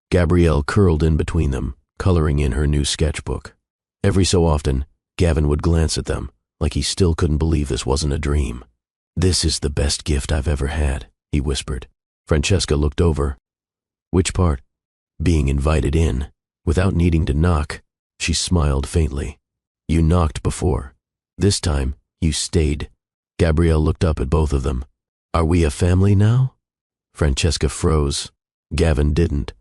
Gabrielle curled in between them, coloring in her new sketchbook. Every so often, Gavin would glance at them, like he still couldn't believe this wasn't a dream. This is the best gift I've ever had, he whispered. Francesca looked over. Which part? Being invited in. Without needing to knock, she smiled faintly. You knocked before. This time, you stayed. Gabrielle looked up at both of them. Are we a family now? Francesca froze. Gavin didn't.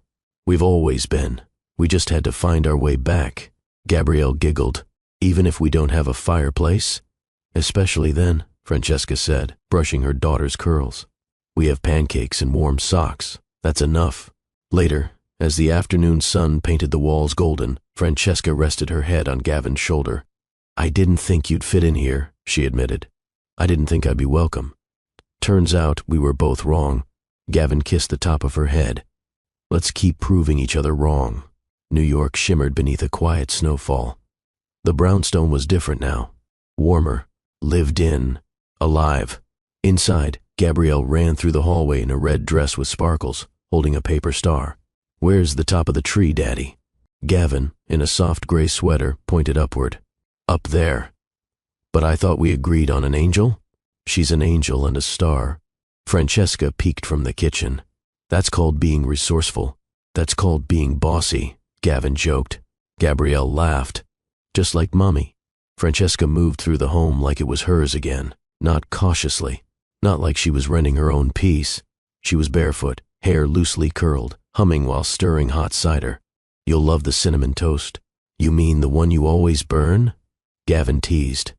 We've always been. We just had to find our way back. Gabrielle giggled. Even if we don't have a fireplace? Especially then, Francesca said, brushing her daughter's curls. We have pancakes and warm socks. That's enough. Later, as the afternoon sun painted the walls golden, Francesca rested her head on Gavin's shoulder. I didn't think you'd fit in here, she admitted. I didn't think I'd be welcome. Turns out we were both wrong. Gavin kissed the top of her head. Let's keep proving each other wrong. New York shimmered beneath a quiet snowfall. The brownstone was different now. Warmer, lived in, alive. Inside, Gabrielle ran through the hallway in a red dress with sparkles, holding a paper star. Where's the top of the tree, Daddy? Gavin, in a soft gray sweater, pointed upward. Up there. But I thought we agreed on an angel? She's an angel and a star. Francesca peeked from the kitchen. That's called being resourceful. That's called being bossy, Gavin joked. Gabrielle laughed. Just like Mommy. Francesca moved through the home like it was hers again, not cautiously, not like she was renting her own piece. She was barefoot, hair loosely curled, humming while stirring hot cider. You'll love the cinnamon toast. You mean the one you always burn? Gavin teased.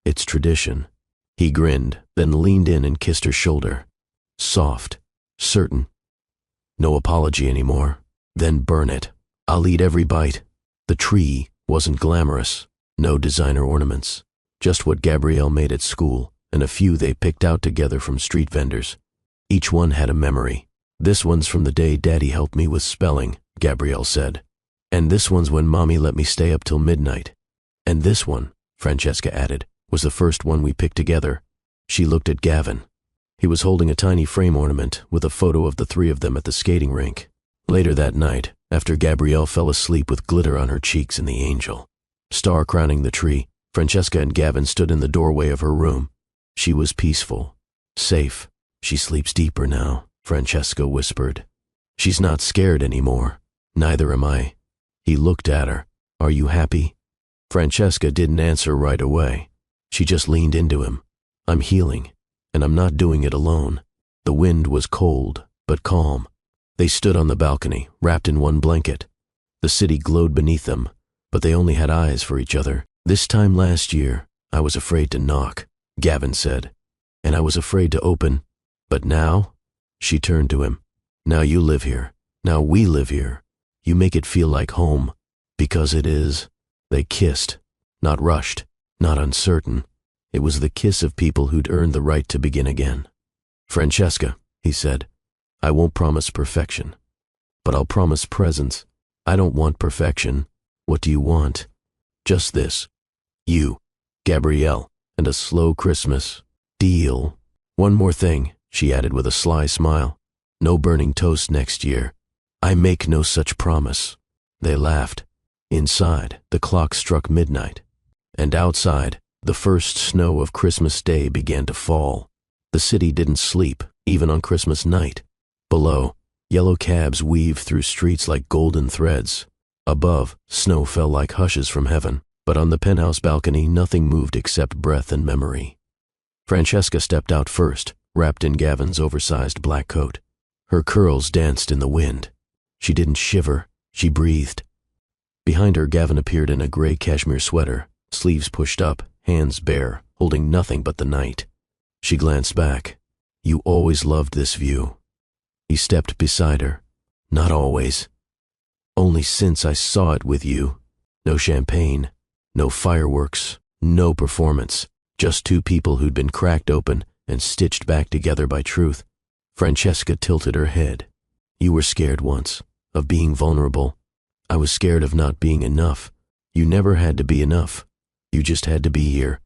It's tradition. He grinned, then leaned in and kissed her shoulder. Soft, certain. No apology anymore. Then burn it. I'll eat every bite. The tree wasn't glamorous. No designer ornaments. Just what Gabrielle made at school, and a few they picked out together from street vendors. Each one had a memory. This one's from the day Daddy helped me with spelling, Gabrielle said. And this one's when Mommy let me stay up till midnight. And this one, Francesca added, was the first one we picked together. She looked at Gavin. He was holding a tiny frame ornament with a photo of the three of them at the skating rink. Later that night, after Gabrielle fell asleep with glitter on her cheeks and the angel, star crowning the tree, Francesca and Gavin stood in the doorway of her room, She was peaceful, safe. She sleeps deeper now, Francesca whispered. She's not scared anymore. Neither am I. He looked at her. Are you happy? Francesca didn't answer right away. She just leaned into him. I'm healing, and I'm not doing it alone. The wind was cold, but calm. They stood on the balcony, wrapped in one blanket. The city glowed beneath them, but they only had eyes for each other. This time last year, I was afraid to knock, Gavin said, and I was afraid to open. But now, she turned to him. Now you live here. Now we live here. You make it feel like home, because it is. They kissed, not rushed, not uncertain. It was the kiss of people who'd earned the right to begin again. Francesca, he said, I won't promise perfection, but I'll promise presence. I don't want perfection. What do you want? Just this. You, Gabrielle, and a slow Christmas. Deal. One more thing, she added with a sly smile. No burning toast next year. I make no such promise. They laughed. Inside, the clock struck midnight. And outside, the first snow of Christmas Day began to fall. The city didn't sleep, even on Christmas night. Below, yellow cabs weaved through streets like golden threads. Above, snow fell like hushes from heaven, but on the penthouse balcony nothing moved except breath and memory. Francesca stepped out first, wrapped in Gavin's oversized black coat. Her curls danced in the wind. She didn't shiver, she breathed. Behind her, Gavin appeared in a gray cashmere sweater, sleeves pushed up, hands bare, holding nothing but the night. She glanced back. You always loved this view. He stepped beside her. Not always. Only since I saw it with you. No champagne, no fireworks, no performance, just two people who'd been cracked open and stitched back together by truth. Francesca tilted her head. You were scared once, of being vulnerable. I was scared of not being enough. You never had to be enough. You just had to be here.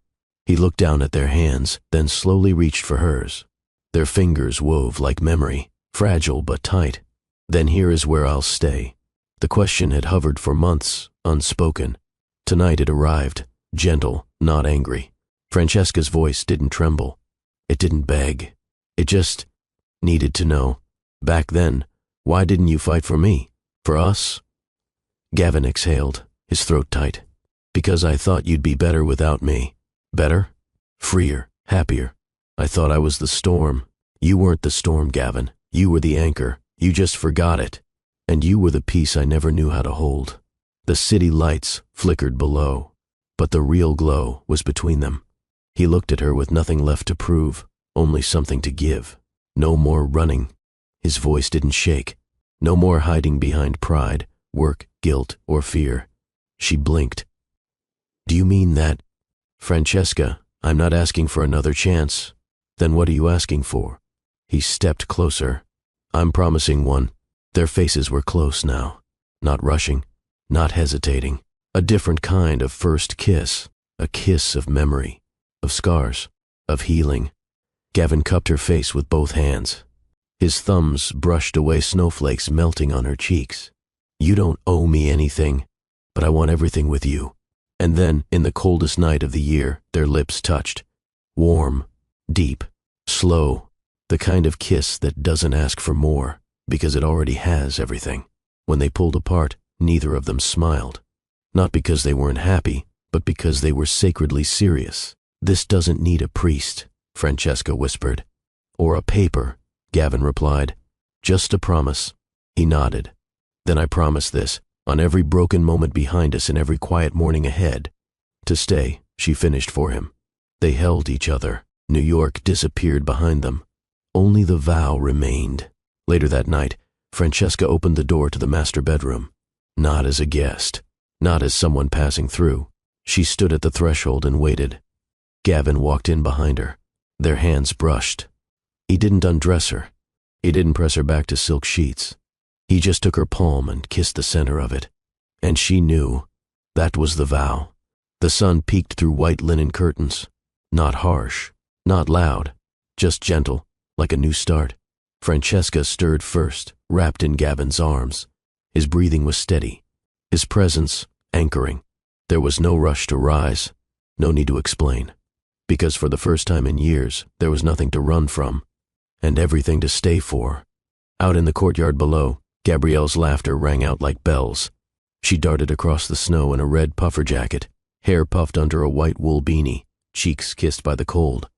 He looked down at their hands, then slowly reached for hers. Their fingers wove like memory, fragile but tight. Then here is where I'll stay. The question had hovered for months, unspoken. Tonight it arrived, gentle, not angry. Francesca's voice didn't tremble. It didn't beg. It just needed to know. Back then, why didn't you fight for me? For us? Gavin exhaled, his throat tight. Because I thought you'd be better without me. Better? Freer, happier. I thought I was the storm. You weren't the storm, Gavin. You were the anchor. You just forgot it. And you were the peace I never knew how to hold. The city lights flickered below, but the real glow was between them. He looked at her with nothing left to prove, only something to give. No more running. His voice didn't shake. No more hiding behind pride, work, guilt, or fear. She blinked. Do you mean that? Francesca, I'm not asking for another chance. Then what are you asking for? He stepped closer. I'm promising one. Their faces were close now. Not rushing, not hesitating. A different kind of first kiss. A kiss of memory, of scars, of healing. Gavin cupped her face with both hands. His thumbs brushed away snowflakes melting on her cheeks. You don't owe me anything, but I want everything with you. And then, in the coldest night of the year, their lips touched. Warm, deep, slow, the kind of kiss that doesn't ask for more, because it already has everything. When they pulled apart, neither of them smiled. Not because they weren't happy, but because they were sacredly serious. This doesn't need a priest, Francesca whispered. Or a paper, Gavin replied. Just a promise. He nodded. Then I promise this, on every broken moment behind us and every quiet morning ahead. To stay, she finished for him. They held each other. New York disappeared behind them. Only the vow remained. Later that night, Francesca opened the door to the master bedroom. Not as a guest, not as someone passing through. She stood at the threshold and waited. Gavin walked in behind her. Their hands brushed. He didn't undress her. He didn't press her back to silk sheets. He just took her palm and kissed the center of it. And she knew. That was the vow. The sun peeked through white linen curtains. Not harsh, not loud, just gentle, like a new start. Francesca stirred first, wrapped in Gavin's arms. His breathing was steady, his presence anchoring. There was no rush to rise, no need to explain. because for the first time in years, there was nothing to run from, and everything to stay for. Out in the courtyard below, Gabrielle's laughter rang out like bells. She darted across the snow in a red puffer jacket, hair puffed under a white wool beanie, cheeks kissed by the cold.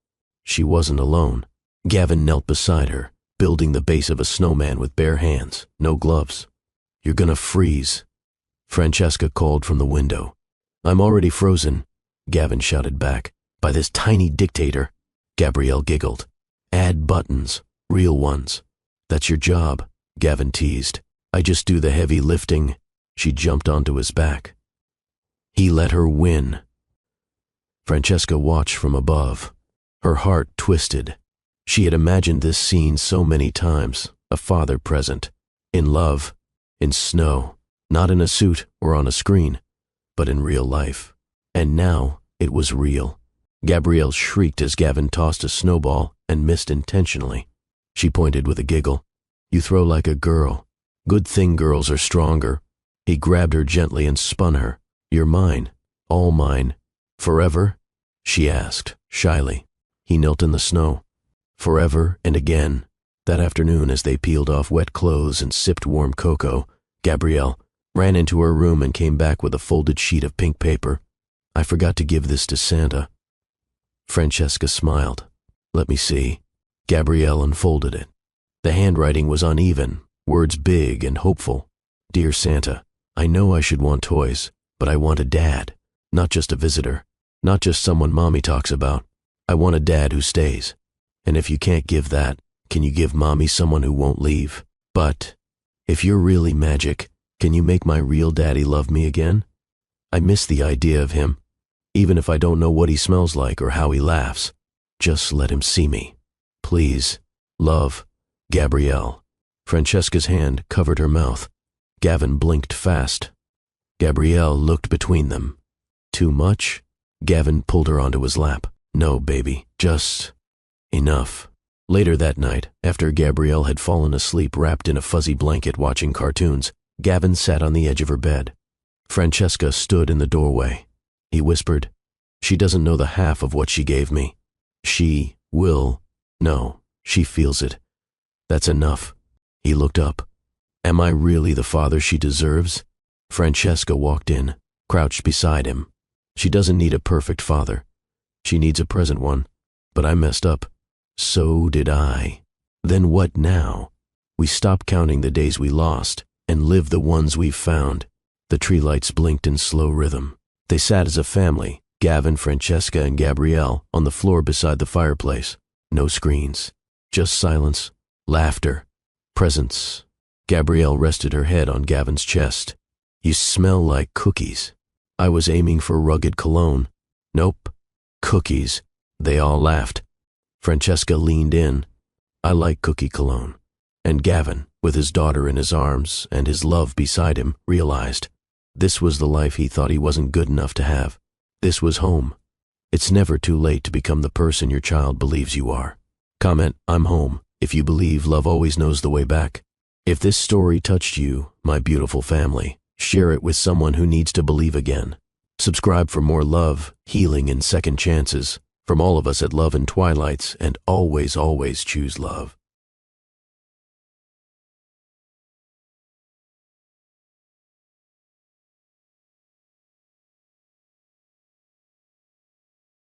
She wasn't alone. Gavin knelt beside her, building the base of a snowman with bare hands, no gloves. "You're gonna freeze," Francesca called from the window. "I'm already frozen," Gavin shouted back. "By this tiny dictator." Gabrielle giggled. "Add buttons, real ones." "That's your job," Gavin teased. "I just do the heavy lifting." She jumped onto his back. He let her win. Francesca watched from above. Her heart twisted. She had imagined this scene so many times, a father present, in love, in snow, not in a suit or on a screen, but in real life. And now it was real. Gabrielle shrieked as Gavin tossed a snowball and missed intentionally. She pointed with a giggle. "You throw like a girl. Good thing girls are stronger." He grabbed her gently and spun her. "You're mine, all mine. Forever?" she asked, shyly. He knelt in the snow. Forever and again. That afternoon, as they peeled off wet clothes and sipped warm cocoa, Gabrielle ran into her room and came back with a folded sheet of pink paper. "I forgot to give this to Santa." Francesca smiled. "Let me see." Gabrielle unfolded it. The handwriting was uneven, words big and hopeful. "Dear Santa, I know I should want toys, but I want a dad, not just a visitor, not just someone Mommy talks about. I want a dad who stays. And if you can't give that, can you give Mommy someone who won't leave? But if you're really magic, can you make my real daddy love me again? I miss the idea of him. Even if I don't know what he smells like or how he laughs, just let him see me. Please. Love, Gabrielle." Francesca's hand covered her mouth. Gavin blinked fast. Gabrielle looked between them. "Too much?" Gavin pulled her onto his lap. "No, baby, just enough." Later that night, after Gabrielle had fallen asleep wrapped in a fuzzy blanket watching cartoons, Gavin sat on the edge of her bed. Francesca stood in the doorway. He whispered, "She doesn't know the half of what she gave me. She will. No, she feels it. That's enough." He looked up. "Am I really the father she deserves?" Francesca walked in, crouched beside him. "She doesn't need a perfect father. She needs a present one. But I messed up. So did I. Then what now? We stopped counting the days we lost and lived the ones we've found." The tree lights blinked in slow rhythm. They sat as a family, Gavin, Francesca, and Gabrielle, on the floor beside the fireplace. No screens. Just silence, laughter, presence. Gabrielle rested her head on Gavin's chest. "You smell like cookies." I was aiming for rugged cologne. "Nope. Cookies." They all laughed. Francesca leaned in. "I like cookie cologne." And Gavin, with his daughter in his arms and his love beside him, realized this was the life he thought he wasn't good enough to have. This was home. It's never too late to become the person your child believes you are. Comment, "I'm home," if you believe love always knows the way back. If this story touched you, my beautiful family, share it with someone who needs to believe again. Subscribe for more love, healing, and second chances. From all of us at Love and Twilights, and always, always choose love.